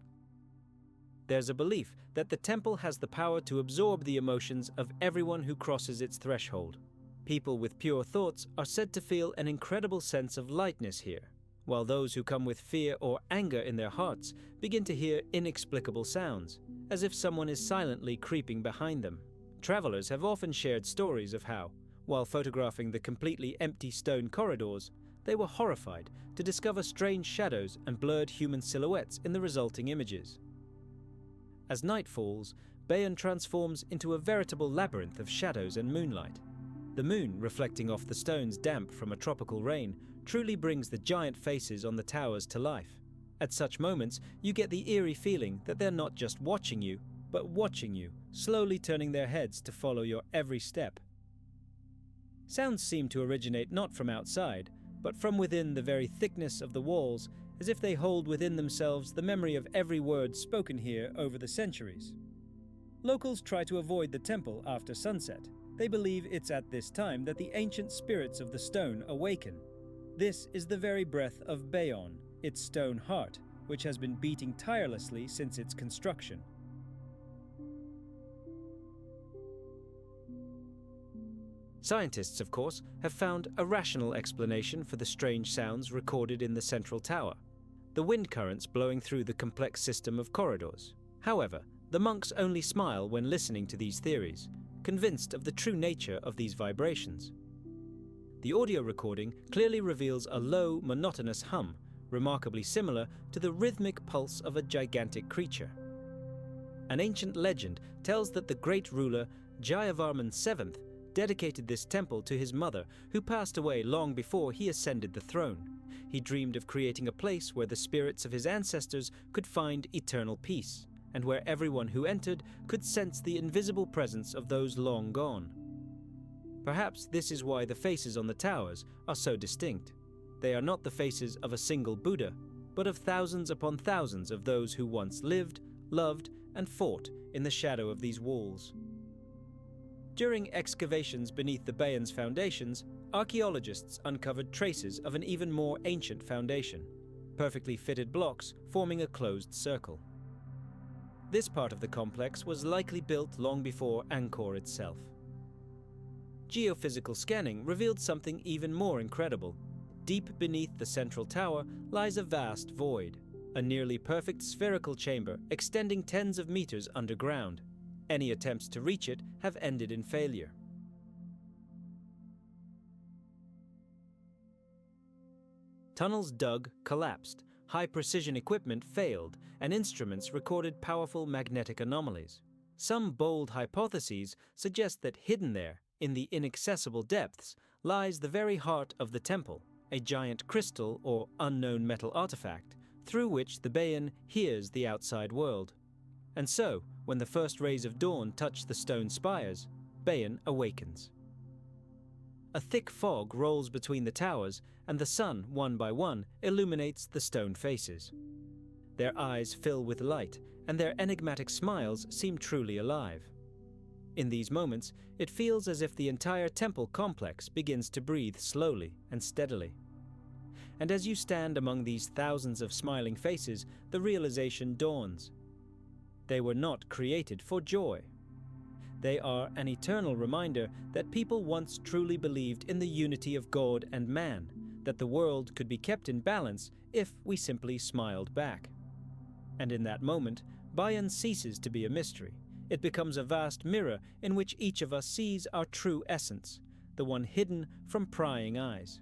There's a belief that the temple has the power to absorb the emotions of everyone who crosses its threshold. People with pure thoughts are said to feel an incredible sense of lightness here, while those who come with fear or anger in their hearts begin to hear inexplicable sounds, as if someone is silently creeping behind them. Travelers have often shared stories of how, while photographing the completely empty stone corridors, they were horrified to discover strange shadows and blurred human silhouettes in the resulting images. As night falls, Bayan transforms into a veritable labyrinth of shadows and moonlight. The moon, reflecting off the stone's damp from a tropical rain, truly brings the giant faces on the towers to life. At such moments, you get the eerie feeling that they're not just watching you, but watching you, slowly turning their heads to follow your every step. Sounds seem to originate not from outside, but from within the very thickness of the walls, as if they hold within themselves the memory of every word spoken here over the centuries. Locals try to avoid the temple after sunset. They believe it's at this time that the ancient spirits of the stone awaken. This is the very breath of Bayon, its stone heart, which has been beating tirelessly since its construction. Scientists, of course, have found a rational explanation for the strange sounds recorded in the central tower, the wind currents blowing through the complex system of corridors. However, the monks only smile when listening to these theories, convinced of the true nature of these vibrations. The audio recording clearly reveals a low, monotonous hum, remarkably similar to the rhythmic pulse of a gigantic creature. An ancient legend tells that the great ruler Jayavarman VII dedicated this temple to his mother, who passed away long before he ascended the throne. He dreamed of creating a place where the spirits of his ancestors could find eternal peace, and where everyone who entered could sense the invisible presence of those long gone. Perhaps this is why the faces on the towers are so distinct. They are not the faces of a single Buddha, but of thousands upon thousands of those who once lived, loved, and fought in the shadow of these walls. During excavations beneath the Bayan's foundations, archaeologists uncovered traces of an even more ancient foundation, perfectly fitted blocks forming a closed circle. This part of the complex was likely built long before Angkor itself. Geophysical scanning revealed something even more incredible. Deep beneath the central tower lies a vast void, a nearly perfect spherical chamber extending tens of meters underground. Any attempts to reach it have ended in failure. Tunnels dug collapsed, high-precision equipment failed, and instruments recorded powerful magnetic anomalies. Some bold hypotheses suggest that hidden there, in the inaccessible depths, lies the very heart of the temple, a giant crystal or unknown metal artifact, through which the Bayan hears the outside world. And so, when the first rays of dawn touch the stone spires, Bayan awakens. A thick fog rolls between the towers, and the sun, one by one, illuminates the stone faces. Their eyes fill with light, and their enigmatic smiles seem truly alive. In these moments, it feels as if the entire temple complex begins to breathe slowly and steadily. And as you stand among these thousands of smiling faces, the realization dawns. They were not created for joy. They are an eternal reminder that people once truly believed in the unity of God and man, that the world could be kept in balance if we simply smiled back. And in that moment, Bayan ceases to be a mystery. It becomes a vast mirror in which each of us sees our true essence, the one hidden from prying eyes.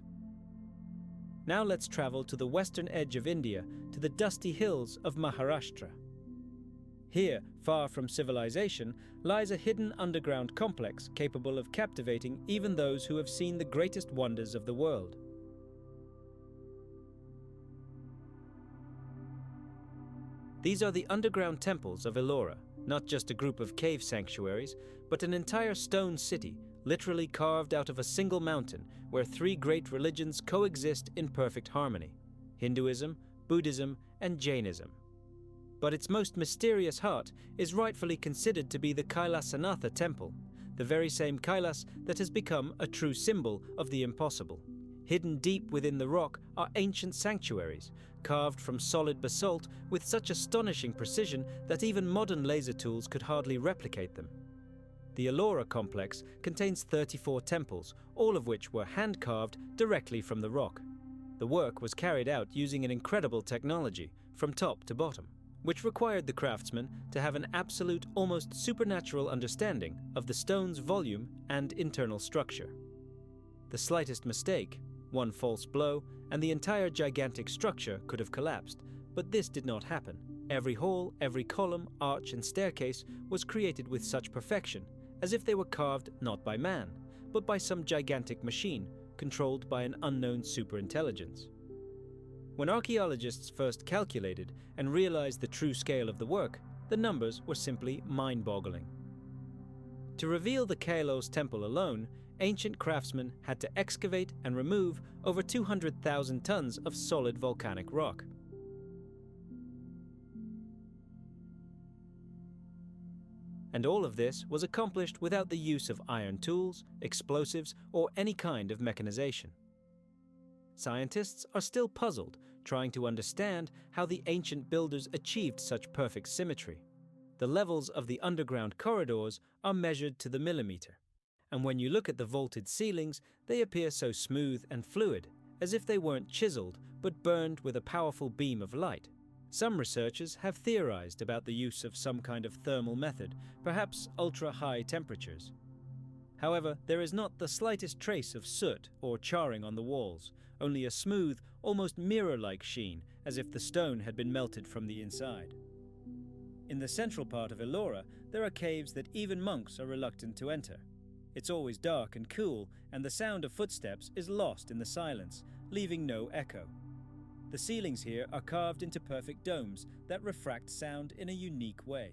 Now let's travel to the western edge of India, to the dusty hills of Maharashtra. Here, far from civilization, lies a hidden underground complex capable of captivating even those who have seen the greatest wonders of the world. These are the underground temples of Ellora, not just a group of cave sanctuaries, but an entire stone city, literally carved out of a single mountain, where three great religions coexist in perfect harmony: Hinduism, Buddhism, and Jainism. But its most mysterious heart is rightfully considered to be the Kailasanatha temple, the very same Kailash that has become a true symbol of the impossible. Hidden deep within the rock are ancient sanctuaries, carved from solid basalt with such astonishing precision that even modern laser tools could hardly replicate them. The Ellora complex contains 34 temples, all of which were hand-carved directly from the rock. The work was carried out using an incredible technology, from top to bottom, which required the craftsmen to have an absolute, almost supernatural understanding of the stone's volume and internal structure. The slightest mistake, one false blow, and the entire gigantic structure could have collapsed, but this did not happen. Every hall, every column, arch, and staircase was created with such perfection, as if they were carved not by man, but by some gigantic machine, controlled by an unknown superintelligence. When archaeologists first calculated and realized the true scale of the work, the numbers were simply mind-boggling. To reveal the Kailash temple alone, ancient craftsmen had to excavate and remove over 200,000 tons of solid volcanic rock. And all of this was accomplished without the use of iron tools, explosives, or any kind of mechanization. Scientists are still puzzled, trying to understand how the ancient builders achieved such perfect symmetry. The levels of the underground corridors are measured to the millimeter, and when you look at the vaulted ceilings, they appear so smooth and fluid, as if they weren't chiseled, but burned with a powerful beam of light. Some researchers have theorized about the use of some kind of thermal method, perhaps ultra-high temperatures. However, there is not the slightest trace of soot or charring on the walls, only a smooth, almost mirror-like sheen, as if the stone had been melted from the inside. In the central part of Ellora, there are caves that even monks are reluctant to enter. It's always dark and cool, and the sound of footsteps is lost in the silence, leaving no echo. The ceilings here are carved into perfect domes that refract sound in a unique way.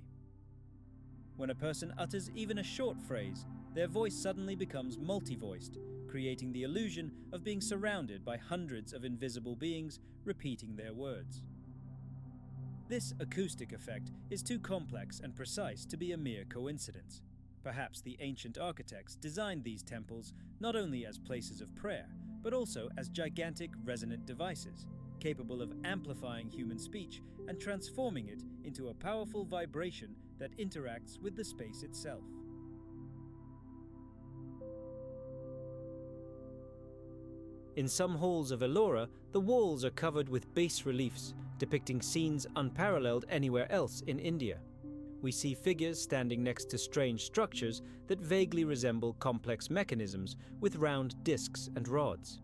When a person utters even a short phrase, their voice suddenly becomes multi-voiced, creating the illusion of being surrounded by hundreds of invisible beings repeating their words. This acoustic effect is too complex and precise to be a mere coincidence. Perhaps the ancient architects designed these temples not only as places of prayer, but also as gigantic resonant devices, capable of amplifying human speech and transforming it into a powerful vibration that interacts with the space itself. In some halls of Ellora, the walls are covered with bas reliefs depicting scenes unparalleled anywhere else in India. We see figures standing next to strange structures that vaguely resemble complex mechanisms with round discs and rods.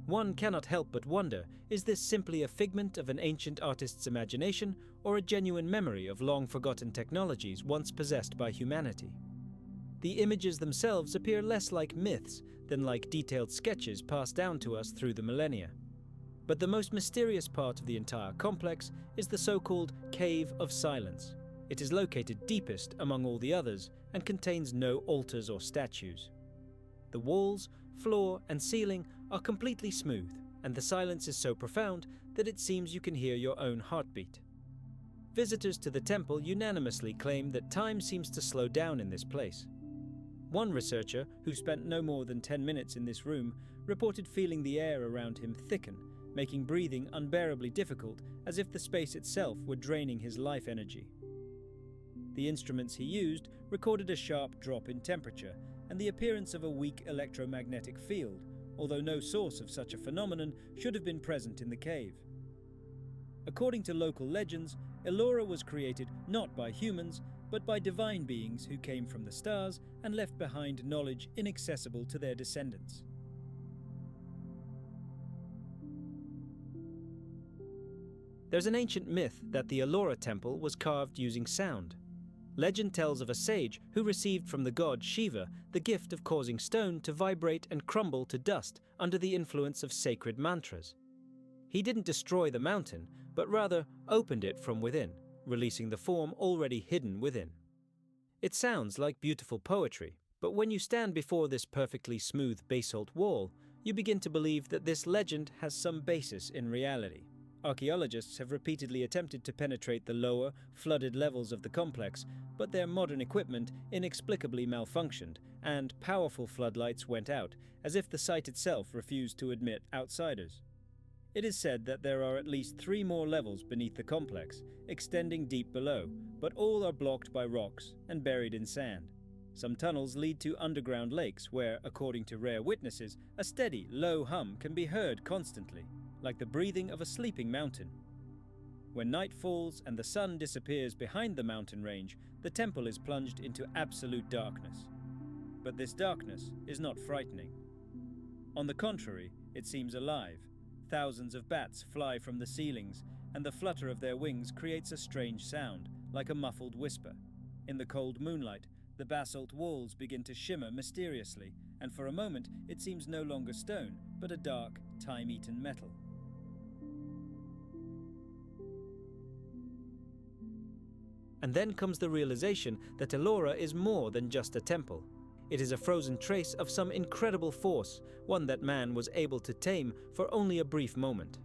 One cannot help but wonder, is this simply a figment of an ancient artist's imagination or a genuine memory of long-forgotten technologies once possessed by humanity? The images themselves appear less like myths than like detailed sketches passed down to us through the millennia. But the most mysterious part of the entire complex is the so-called Cave of Silence. It is located deepest among all the others and contains no altars or statues. The walls, floor, and ceiling are completely smooth, and the silence is so profound that it seems you can hear your own heartbeat. visitors to the temple unanimously claim that time seems to slow down in this place. One researcher, who spent no more than 10 minutes in this room, reported feeling the air around him thicken, making breathing unbearably difficult, as if the space itself were draining his life energy. The instruments he used recorded a sharp drop in temperature and the appearance of a weak electromagnetic field, although no source of such a phenomenon should have been present in the cave. According to local legends, Ellora was created not by humans, but by divine beings who came from the stars and left behind knowledge inaccessible to their descendants. There's an ancient myth that the Ellora temple was carved using sound. Legend tells of a sage who received from the god Shiva the gift of causing stone to vibrate and crumble to dust under the influence of sacred mantras. He didn't destroy the mountain, but rather opened it from within, releasing the form already hidden within. It sounds like beautiful poetry, but when you stand before this perfectly smooth basalt wall, you begin to believe that this legend has some basis in reality. Archaeologists have repeatedly attempted to penetrate the lower, flooded levels of the complex, but their modern equipment inexplicably malfunctioned, and powerful floodlights went out, as if the site itself refused to admit outsiders. It is said that there are at least 3 more levels beneath the complex, extending deep below, but all are blocked by rocks and buried in sand. Some tunnels lead to underground lakes where, according to rare witnesses, a steady, low hum can be heard constantly, like the breathing of a sleeping mountain. When night falls and the sun disappears behind the mountain range, the temple is plunged into absolute darkness. But this darkness is not frightening. On the contrary, it seems alive. Thousands of bats fly from the ceilings, and the flutter of their wings creates a strange sound, like a muffled whisper. In the cold moonlight, the basalt walls begin to shimmer mysteriously, and for a moment it seems no longer stone, but a dark, time-eaten metal. And then comes the realization that Ellora is more than just a temple. It is a frozen trace of some incredible force, one that man was able to tame for only a brief moment.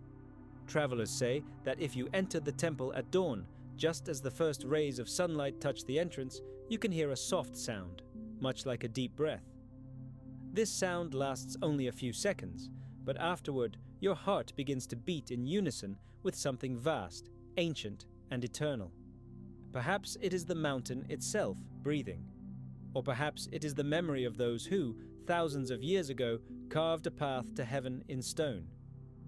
Travelers say that if you enter the temple at dawn, just as the first rays of sunlight touch the entrance, you can hear a soft sound, much like a deep breath. This sound lasts only a few seconds, but afterward, your heart begins to beat in unison with something vast, ancient, and eternal. Perhaps it is the mountain itself breathing. Or perhaps it is the memory of those who, thousands of years ago, carved a path to heaven in stone.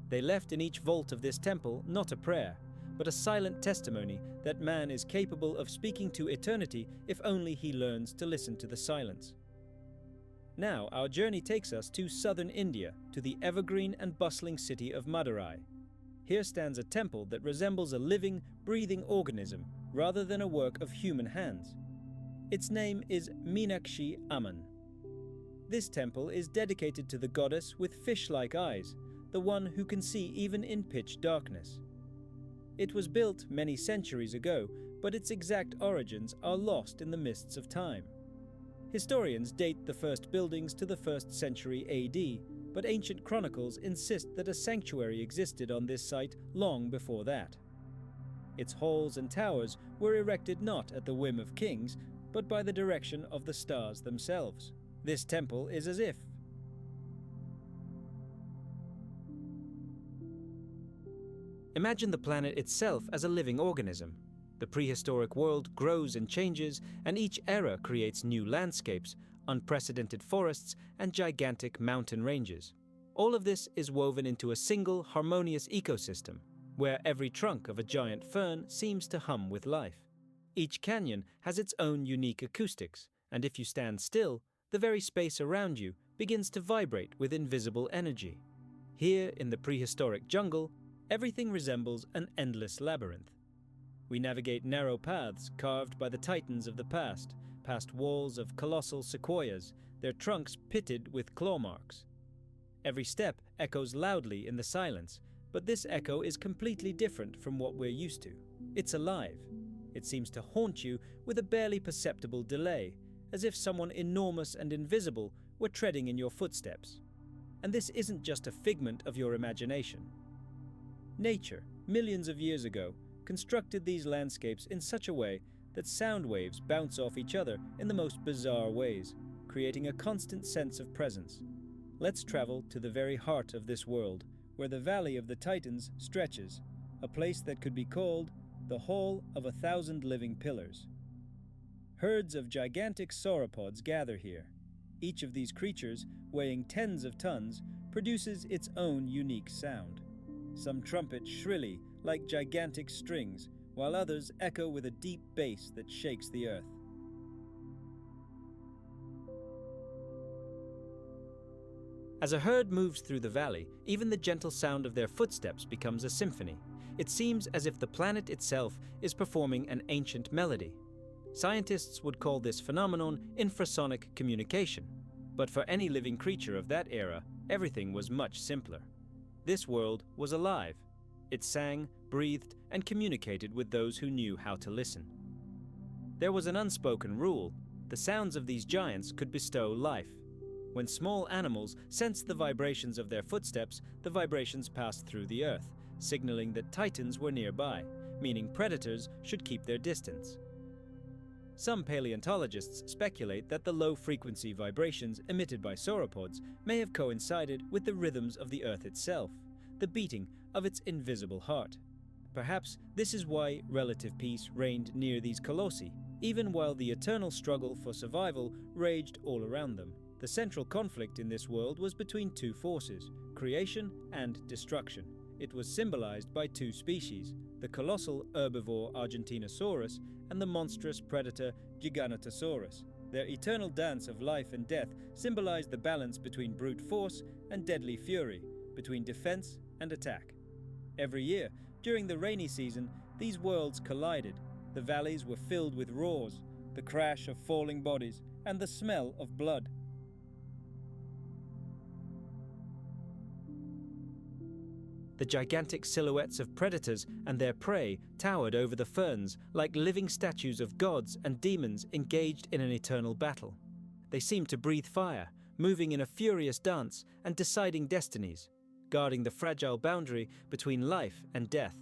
They left in each vault of this temple not a prayer, but a silent testimony that man is capable of speaking to eternity if only he learns to listen to the silence. Now our journey takes us to southern India, to the evergreen and bustling city of Madurai. Here stands a temple that resembles a living, breathing organism rather than a work of human hands. Its name is Meenakshi Amman. This temple is dedicated to the goddess with fish-like eyes, the one who can see even in pitch darkness. It was built many centuries ago, but its exact origins are lost in the mists of time. Historians date the first buildings to the 1st century AD, but ancient chronicles insist that a sanctuary existed on this site long before that. Its halls and towers were erected not at the whim of kings, but by the direction of the stars themselves. This temple is as if. Imagine the planet itself as a living organism. The prehistoric world grows and changes, and each era creates new landscapes, unprecedented forests, and gigantic mountain ranges. All of this is woven into a single harmonious ecosystem, where every trunk of a giant fern seems to hum with life. Each canyon has its own unique acoustics, and if you stand still, the very space around you begins to vibrate with invisible energy. Here in the prehistoric jungle, everything resembles an endless labyrinth. We navigate narrow paths carved by the titans of the past, past walls of colossal sequoias, their trunks pitted with claw marks. Every step echoes loudly in the silence, but this echo is completely different from what we're used to. It's alive. It seems to haunt you with a barely perceptible delay, as if someone enormous and invisible were treading in your footsteps. And this isn't just a figment of your imagination. Nature, millions of years ago, constructed these landscapes in such a way that sound waves bounce off each other in the most bizarre ways, creating a constant sense of presence. Let's travel to the very heart of this world, where the Valley of the Titans stretches, a place that could be called the Hall of 1,000 Living Pillars. Herds of gigantic sauropods gather here. Each of these creatures, weighing tens of tons, produces its own unique sound. Some trumpet shrilly like gigantic strings, while others echo with a deep bass that shakes the earth. As a herd moves through the valley, even the gentle sound of their footsteps becomes a symphony. It seems as if the planet itself is performing an ancient melody. Scientists would call this phenomenon infrasonic communication, but for any living creature of that era, everything was much simpler. This world was alive. It sang, breathed, and communicated with those who knew how to listen. There was an unspoken rule: the sounds of these giants could bestow life. When small animals sensed the vibrations of their footsteps, the vibrations passed through the earth, signaling that titans were nearby, meaning predators should keep their distance. Some paleontologists speculate that the low-frequency vibrations emitted by sauropods may have coincided with the rhythms of the earth itself, the beating of its invisible heart. Perhaps this is why relative peace reigned near these colossi, even while the eternal struggle for survival raged all around them. The central conflict in this world was between two forces, creation and destruction. It was symbolized by two species, the colossal herbivore Argentinosaurus and the monstrous predator Giganotosaurus. Their eternal dance of life and death symbolized the balance between brute force and deadly fury, between defense and attack. Every year, during the rainy season, these worlds collided. The valleys were filled with roars, the crash of falling bodies, and the smell of blood. The gigantic silhouettes of predators and their prey towered over the ferns like living statues of gods and demons engaged in an eternal battle. They seemed to breathe fire, moving in a furious dance and deciding destinies, guarding the fragile boundary between life and death.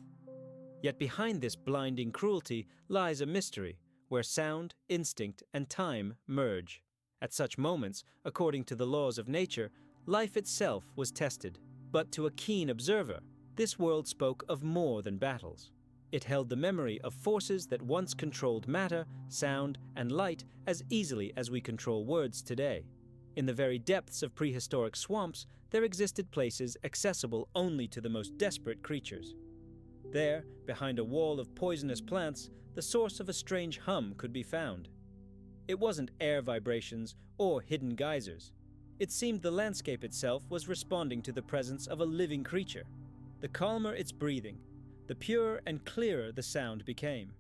Yet behind this blinding cruelty lies a mystery, where sound, instinct, and time merge. At such moments, according to the laws of nature, life itself was tested. But to a keen observer, this world spoke of more than battles. It held the memory of forces that once controlled matter, sound, and light as easily as we control words today. In the very depths of prehistoric swamps, there existed places accessible only to the most desperate creatures. There, behind a wall of poisonous plants, the source of a strange hum could be found. It wasn't air vibrations or hidden geysers. It seemed the landscape itself was responding to the presence of a living creature. The calmer its breathing, the purer and clearer the sound became.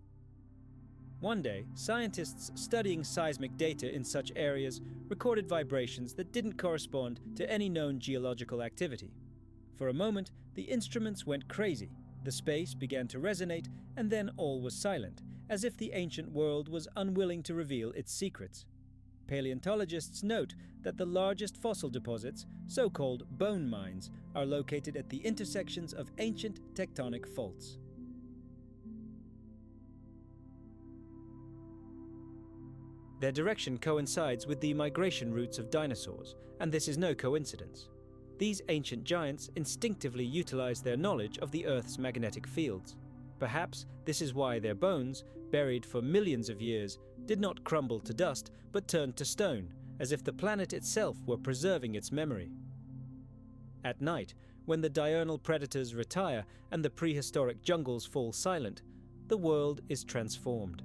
One day, scientists studying seismic data in such areas recorded vibrations that didn't correspond to any known geological activity. For a moment, the instruments went crazy. The space began to resonate, and then all was silent, as if the ancient world was unwilling to reveal its secrets. Paleontologists note that the largest fossil deposits, so-called bone mines, are located at the intersections of ancient tectonic faults. Their direction coincides with the migration routes of dinosaurs, and this is no coincidence. These ancient giants instinctively utilized their knowledge of the Earth's magnetic fields. Perhaps this is why their bones, buried for millions of years, did not crumble to dust but turned to stone, as if the planet itself were preserving its memory. At night, when the diurnal predators retire and the prehistoric jungles fall silent, the world is transformed.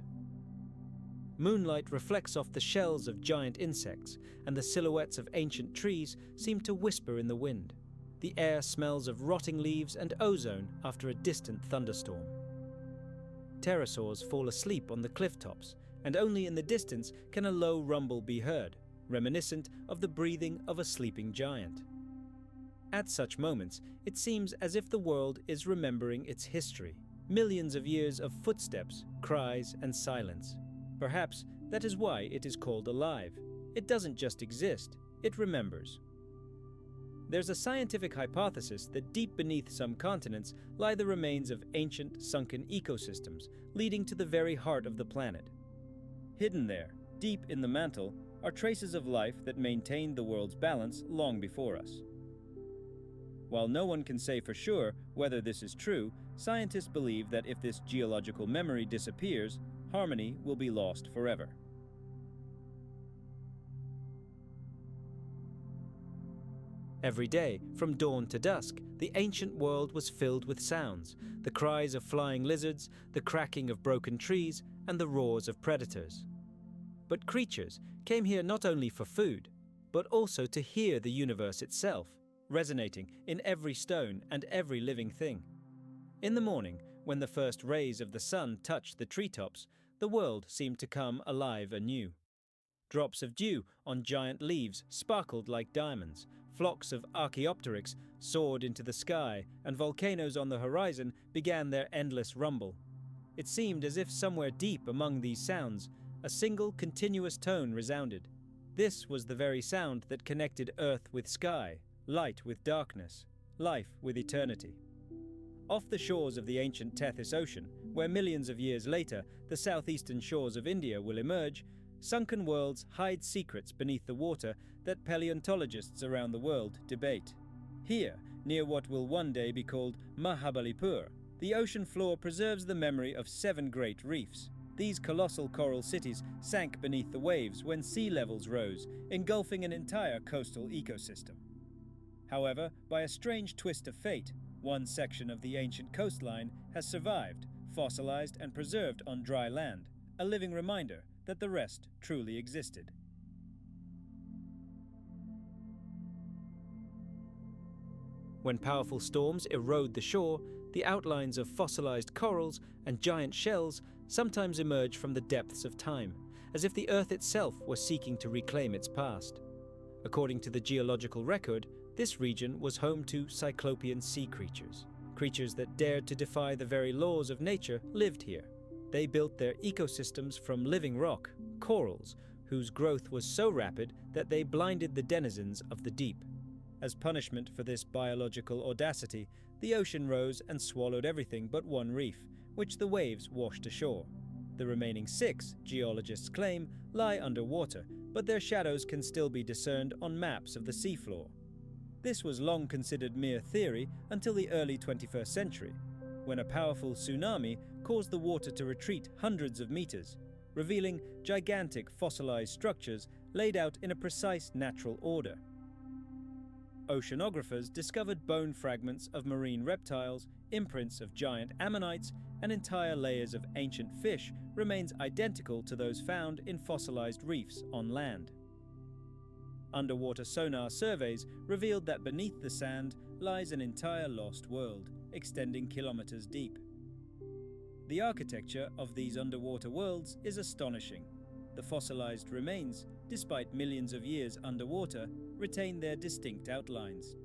Moonlight reflects off the shells of giant insects, and the silhouettes of ancient trees seem to whisper in the wind. The air smells of rotting leaves and ozone after a distant thunderstorm. Pterosaurs fall asleep on the cliff tops, and only in the distance can a low rumble be heard, reminiscent of the breathing of a sleeping giant. At such moments, it seems as if the world is remembering its history, millions of years of footsteps, cries, and silence. Perhaps that is why it is called alive. It doesn't just exist, it remembers. There's a scientific hypothesis that deep beneath some continents lie the remains of ancient, sunken ecosystems, leading to the very heart of the planet. Hidden there, deep in the mantle, are traces of life that maintained the world's balance long before us. While no one can say for sure whether this is true, scientists believe that if this geological memory disappears, harmony will be lost forever. Every day, from dawn to dusk, the ancient world was filled with sounds, the cries of flying lizards, the cracking of broken trees, and the roars of predators. But creatures came here not only for food, but also to hear the universe itself, resonating in every stone and every living thing. In the morning, when the first rays of the sun touched the treetops, the world seemed to come alive anew. Drops of dew on giant leaves sparkled like diamonds, flocks of Archaeopteryx soared into the sky, and volcanoes on the horizon began their endless rumble. It seemed as if somewhere deep among these sounds, a single continuous tone resounded. This was the very sound that connected earth with sky, light with darkness, life with eternity. Off the shores of the ancient Tethys Ocean, where millions of years later the southeastern shores of India will emerge, sunken worlds hide secrets beneath the water that paleontologists around the world debate. Here, near what will one day be called Mahabalipur, the ocean floor preserves the memory of 7 great reefs. These colossal coral cities sank beneath the waves when sea levels rose, engulfing an entire coastal ecosystem. However, by a strange twist of fate, one section of the ancient coastline has survived, fossilized and preserved on dry land, a living reminder that the rest truly existed. When powerful storms erode the shore, the outlines of fossilized corals and giant shells sometimes emerge from the depths of time, as if the Earth itself were seeking to reclaim its past. According to the geological record, this region was home to cyclopean sea creatures. Creatures that dared to defy the very laws of nature lived here. They built their ecosystems from living rock, corals, whose growth was so rapid that they blinded the denizens of the deep. As punishment for this biological audacity, the ocean rose and swallowed everything but one reef, which the waves washed ashore. The remaining 6, geologists claim, lie underwater, but their shadows can still be discerned on maps of the seafloor. This was long considered mere theory until the early 21st century, when a powerful tsunami caused the water to retreat hundreds of meters, revealing gigantic fossilized structures laid out in a precise natural order. Oceanographers discovered bone fragments of marine reptiles, imprints of giant ammonites, and entire layers of ancient fish remains identical to those found in fossilized reefs on land. Underwater sonar surveys revealed that beneath the sand lies an entire lost world, extending kilometers deep. The architecture of these underwater worlds is astonishing. The fossilized remains, despite millions of years underwater, retain their distinct outlines.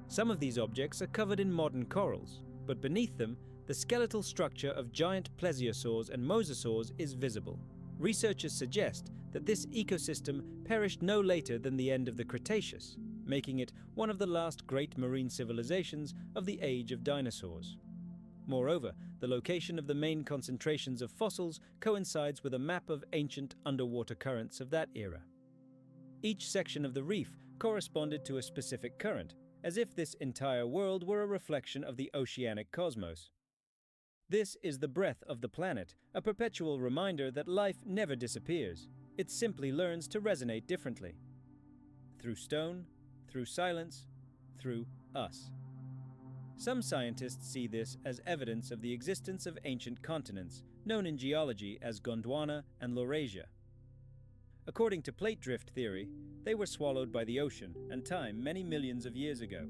Some of these objects are covered in modern corals, but beneath them, the skeletal structure of giant plesiosaurs and mosasaurs is visible. Researchers suggest that this ecosystem perished no later than the end of the Cretaceous, making it one of the last great marine civilizations of the age of dinosaurs. Moreover, the location of the main concentrations of fossils coincides with a map of ancient underwater currents of that era. Each section of the reef corresponded to a specific current, as if this entire world were a reflection of the oceanic cosmos. This is the breath of the planet, a perpetual reminder that life never disappears. It simply learns to resonate differently. Through stone, through silence, through us. Some scientists see this as evidence of the existence of ancient continents, known in geology as Gondwana and Laurasia. According to plate drift theory, they were swallowed by the ocean and time many millions of years ago.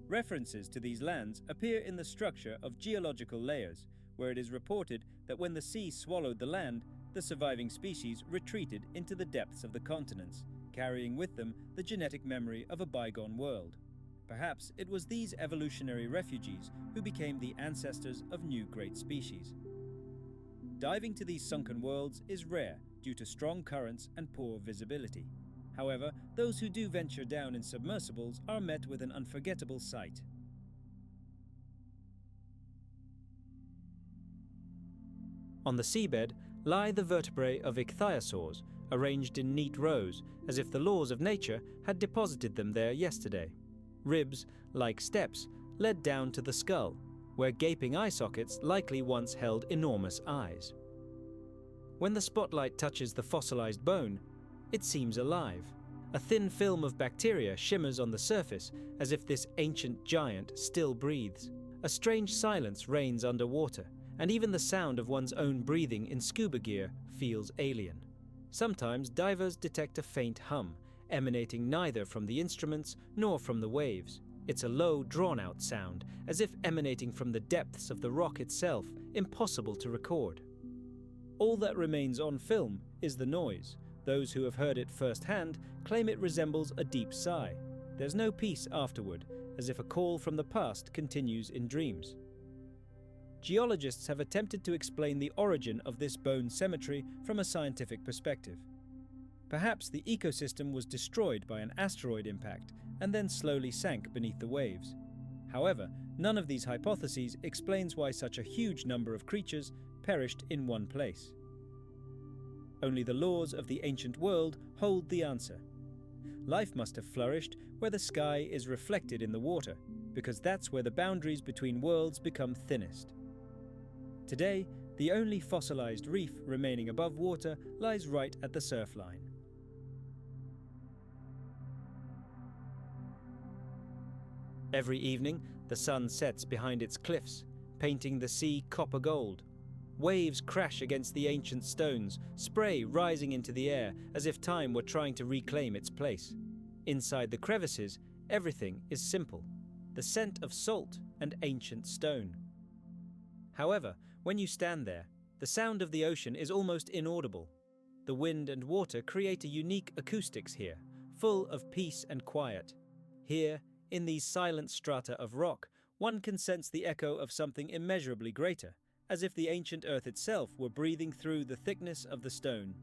References to these lands appear in the structure of geological layers, where it is reported that when the sea swallowed the land, the surviving species retreated into the depths of the continents, carrying with them the genetic memory of a bygone world. Perhaps it was these evolutionary refugees who became the ancestors of new great species. Diving to these sunken worlds is rare due to strong currents and poor visibility. However, those who do venture down in submersibles are met with an unforgettable sight. On the seabed lie the vertebrae of ichthyosaurs, arranged in neat rows, as if the laws of nature had deposited them there yesterday. Ribs, like steps, led down to the skull, where gaping eye sockets likely once held enormous eyes. When the spotlight touches the fossilized bone, it seems alive. A thin film of bacteria shimmers on the surface, as if this ancient giant still breathes. A strange silence reigns underwater, and even the sound of one's own breathing in scuba gear feels alien. Sometimes divers detect a faint hum, emanating neither from the instruments nor from the waves. It's a low, drawn-out sound, as if emanating from the depths of the rock itself, impossible to record. All that remains on film is the noise. Those who have heard it firsthand claim it resembles a deep sigh. There's no peace afterward, as if a call from the past continues in dreams. Geologists have attempted to explain the origin of this bone cemetery from a scientific perspective. Perhaps the ecosystem was destroyed by an asteroid impact and then slowly sank beneath the waves. However, none of these hypotheses explains why such a huge number of creatures perished in one place. Only the laws of the ancient world hold the answer. Life must have flourished where the sky is reflected in the water, because that's where the boundaries between worlds become thinnest. Today, the only fossilized reef remaining above water lies right at the surf line. Every evening, the sun sets behind its cliffs, painting the sea copper gold. Waves crash against the ancient stones, spray rising into the air as if time were trying to reclaim its place. Inside the crevices, everything is simple: the scent of salt and ancient stone. However, when you stand there, the sound of the ocean is almost inaudible. The wind and water create a unique acoustics here, full of peace and quiet. Here, in these silent strata of rock, one can sense the echo of something immeasurably greater, as if the ancient earth itself were breathing through the thickness of the stone.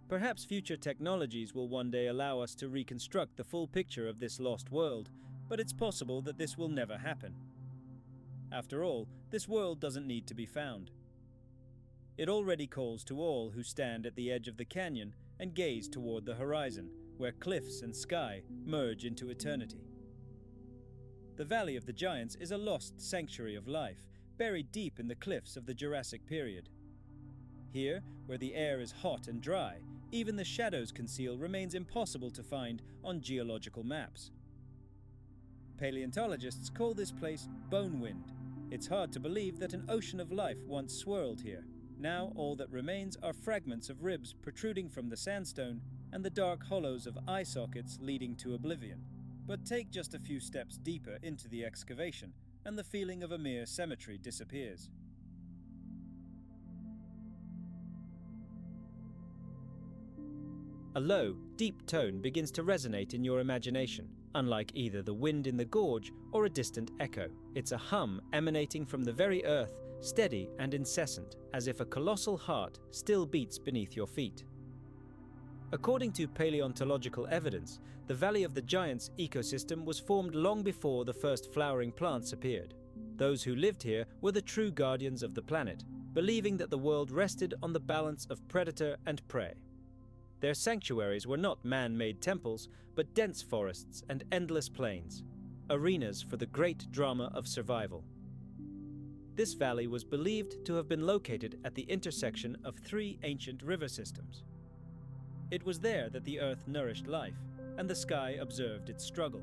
Perhaps future technologies will one day allow us to reconstruct the full picture of this lost world, but it's possible that this will never happen. After all, this world doesn't need to be found. It already calls to all who stand at the edge of the canyon and gaze toward the horizon, where cliffs and sky merge into eternity. The Valley of the Giants is a lost sanctuary of life, buried deep in the cliffs of the Jurassic period. Here, where the air is hot and dry, even the shadows concealed remains impossible to find on geological maps. Paleontologists call this place Bone Wind. It's hard to believe that an ocean of life once swirled here. Now all that remains are fragments of ribs protruding from the sandstone and the dark hollows of eye sockets leading to oblivion. But take just a few steps deeper into the excavation, and the feeling of a mere cemetery disappears. A low, deep tone begins to resonate in your imagination, unlike either the wind in the gorge or a distant echo. It's a hum emanating from the very earth, steady and incessant, as if a colossal heart still beats beneath your feet. According to paleontological evidence, the Valley of the Giants ecosystem was formed long before the first flowering plants appeared. Those who lived here were the true guardians of the planet, believing that the world rested on the balance of predator and prey. Their sanctuaries were not man-made temples, but dense forests and endless plains, arenas for the great drama of survival. This valley was believed to have been located at the intersection of three ancient river systems. It was there that the earth nourished life, and the sky observed its struggle.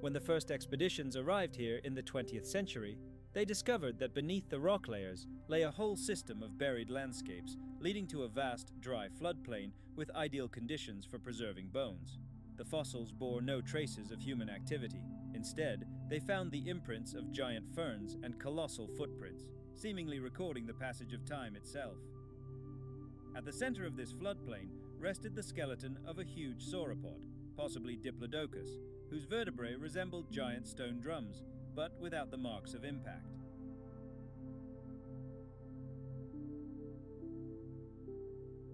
When the first expeditions arrived here in the 20th century, they discovered that beneath the rock layers lay a whole system of buried landscapes, leading to a vast, dry floodplain with ideal conditions for preserving bones. The fossils bore no traces of human activity. Instead, they found the imprints of giant ferns and colossal footprints, seemingly recording the passage of time itself. At the center of this floodplain rested the skeleton of a huge sauropod, possibly Diplodocus, whose vertebrae resembled giant stone drums, but without the marks of impact.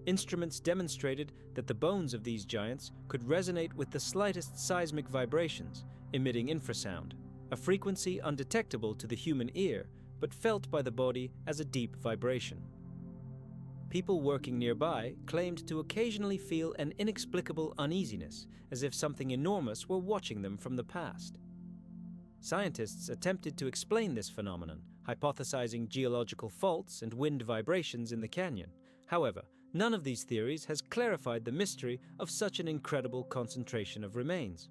Instruments demonstrated that the bones of these giants could resonate with the slightest seismic vibrations, emitting infrasound, a frequency undetectable to the human ear but felt by the body as a deep vibration. People working nearby claimed to occasionally feel an inexplicable uneasiness, as if something enormous were watching them from the past. Scientists attempted to explain this phenomenon, hypothesizing geological faults and wind vibrations in the canyon. However, none of these theories has clarified the mystery of such an incredible concentration of remains.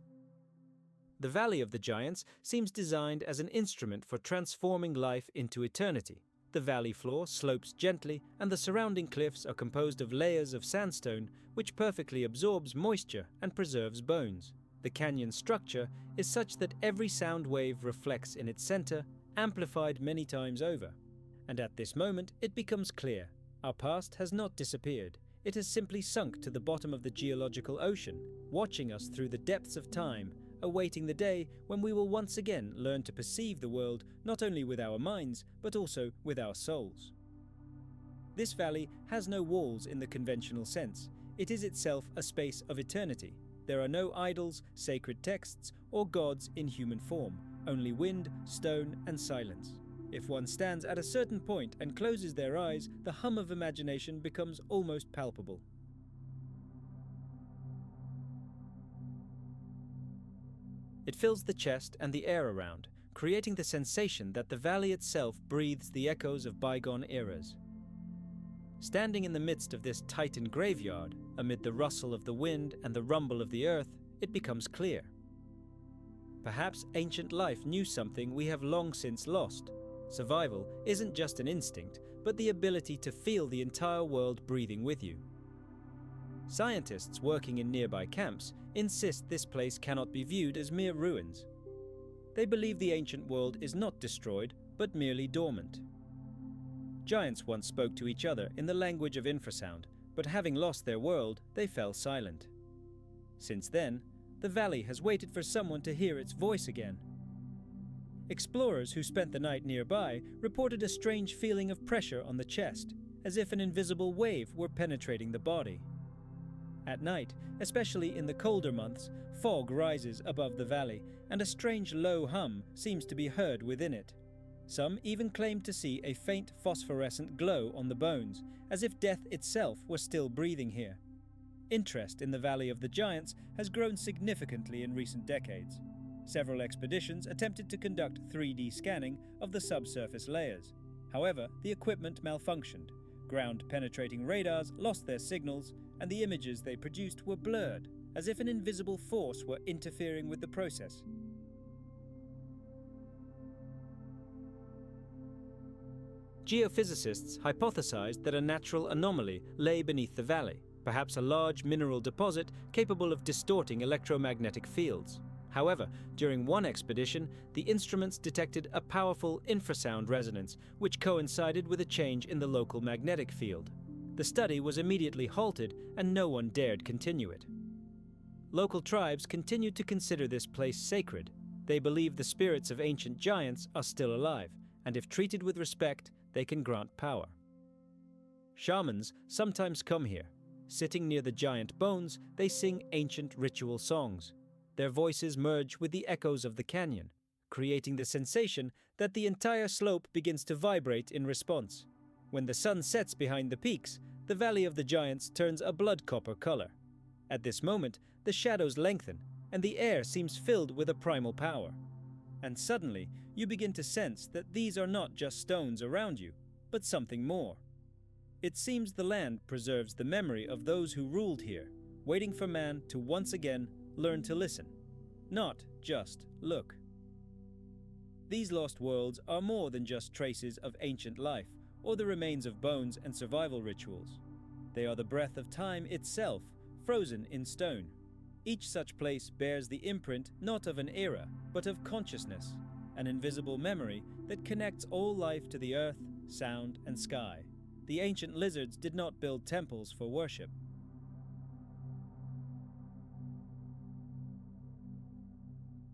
The Valley of the Giants seems designed as an instrument for transforming life into eternity. The valley floor slopes gently, and the surrounding cliffs are composed of layers of sandstone which perfectly absorbs moisture and preserves bones. The canyon structure is such that every sound wave reflects in its center, amplified many times over. And at this moment, it becomes clear. Our past has not disappeared. It has simply sunk to the bottom of the geological ocean, watching us through the depths of time, awaiting the day when we will once again learn to perceive the world not only with our minds, but also with our souls. This valley has no walls in the conventional sense. It is itself a space of eternity. There are no idols, sacred texts, or gods in human form, only wind, stone, and silence. If one stands at a certain point and closes their eyes, the hum of imagination becomes almost palpable. It fills the chest and the air around, creating the sensation that the valley itself breathes the echoes of bygone eras. Standing in the midst of this Titan graveyard, amid the rustle of the wind and the rumble of the earth, it becomes clear. Perhaps ancient life knew something we have long since lost. Survival isn't just an instinct, but the ability to feel the entire world breathing with you. Scientists working in nearby camps insist this place cannot be viewed as mere ruins. They believe the ancient world is not destroyed, but merely dormant. Giants once spoke to each other in the language of infrasound, but having lost their world, they fell silent. Since then, the valley has waited for someone to hear its voice again. Explorers who spent the night nearby reported a strange feeling of pressure on the chest, as if an invisible wave were penetrating the body. At night, especially in the colder months, fog rises above the valley, and a strange low hum seems to be heard within it. Some even claim to see a faint phosphorescent glow on the bones, as if death itself were still breathing here. Interest in the Valley of the Giants has grown significantly in recent decades. Several expeditions attempted to conduct 3D scanning of the subsurface layers. However, the equipment malfunctioned. Ground-penetrating radars lost their signals, and the images they produced were blurred, as if an invisible force were interfering with the process. Geophysicists hypothesized that a natural anomaly lay beneath the valley, perhaps a large mineral deposit capable of distorting electromagnetic fields. However, during one expedition, the instruments detected a powerful infrasound resonance, which coincided with a change in the local magnetic field. The study was immediately halted, and no one dared continue it. Local tribes continued to consider this place sacred. They believe the spirits of ancient giants are still alive, and if treated with respect, they can grant power. Shamans sometimes come here. Sitting near the giant bones, they sing ancient ritual songs. Their voices merge with the echoes of the canyon, creating the sensation that the entire slope begins to vibrate in response. When the sun sets behind the peaks, the Valley of the Giants turns a blood copper color. At this moment, the shadows lengthen, and the air seems filled with a primal power. And suddenly, you begin to sense that these are not just stones around you, but something more. It seems the land preserves the memory of those who ruled here, waiting for man to once again learn to listen, not just look. These lost worlds are more than just traces of ancient life or the remains of bones and survival rituals. They are the breath of time itself, frozen in stone. Each such place bears the imprint not of an era, but of consciousness, an invisible memory that connects all life to the earth, sound, and sky. The ancient lizards did not build temples for worship.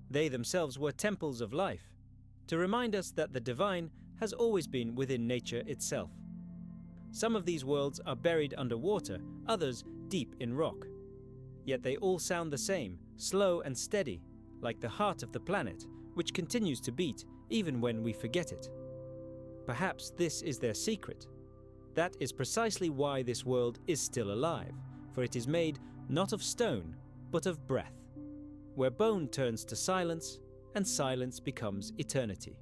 They themselves were temples of life, to remind us that the divine has always been within nature itself. Some of these worlds are buried underwater, others deep in rock. Yet they all sound the same, slow and steady, like the heart of the planet, which continues to beat even when we forget it. Perhaps this is their secret. That is precisely why this world is still alive, for it is made not of stone, but of breath, where bone turns to silence and silence becomes eternity.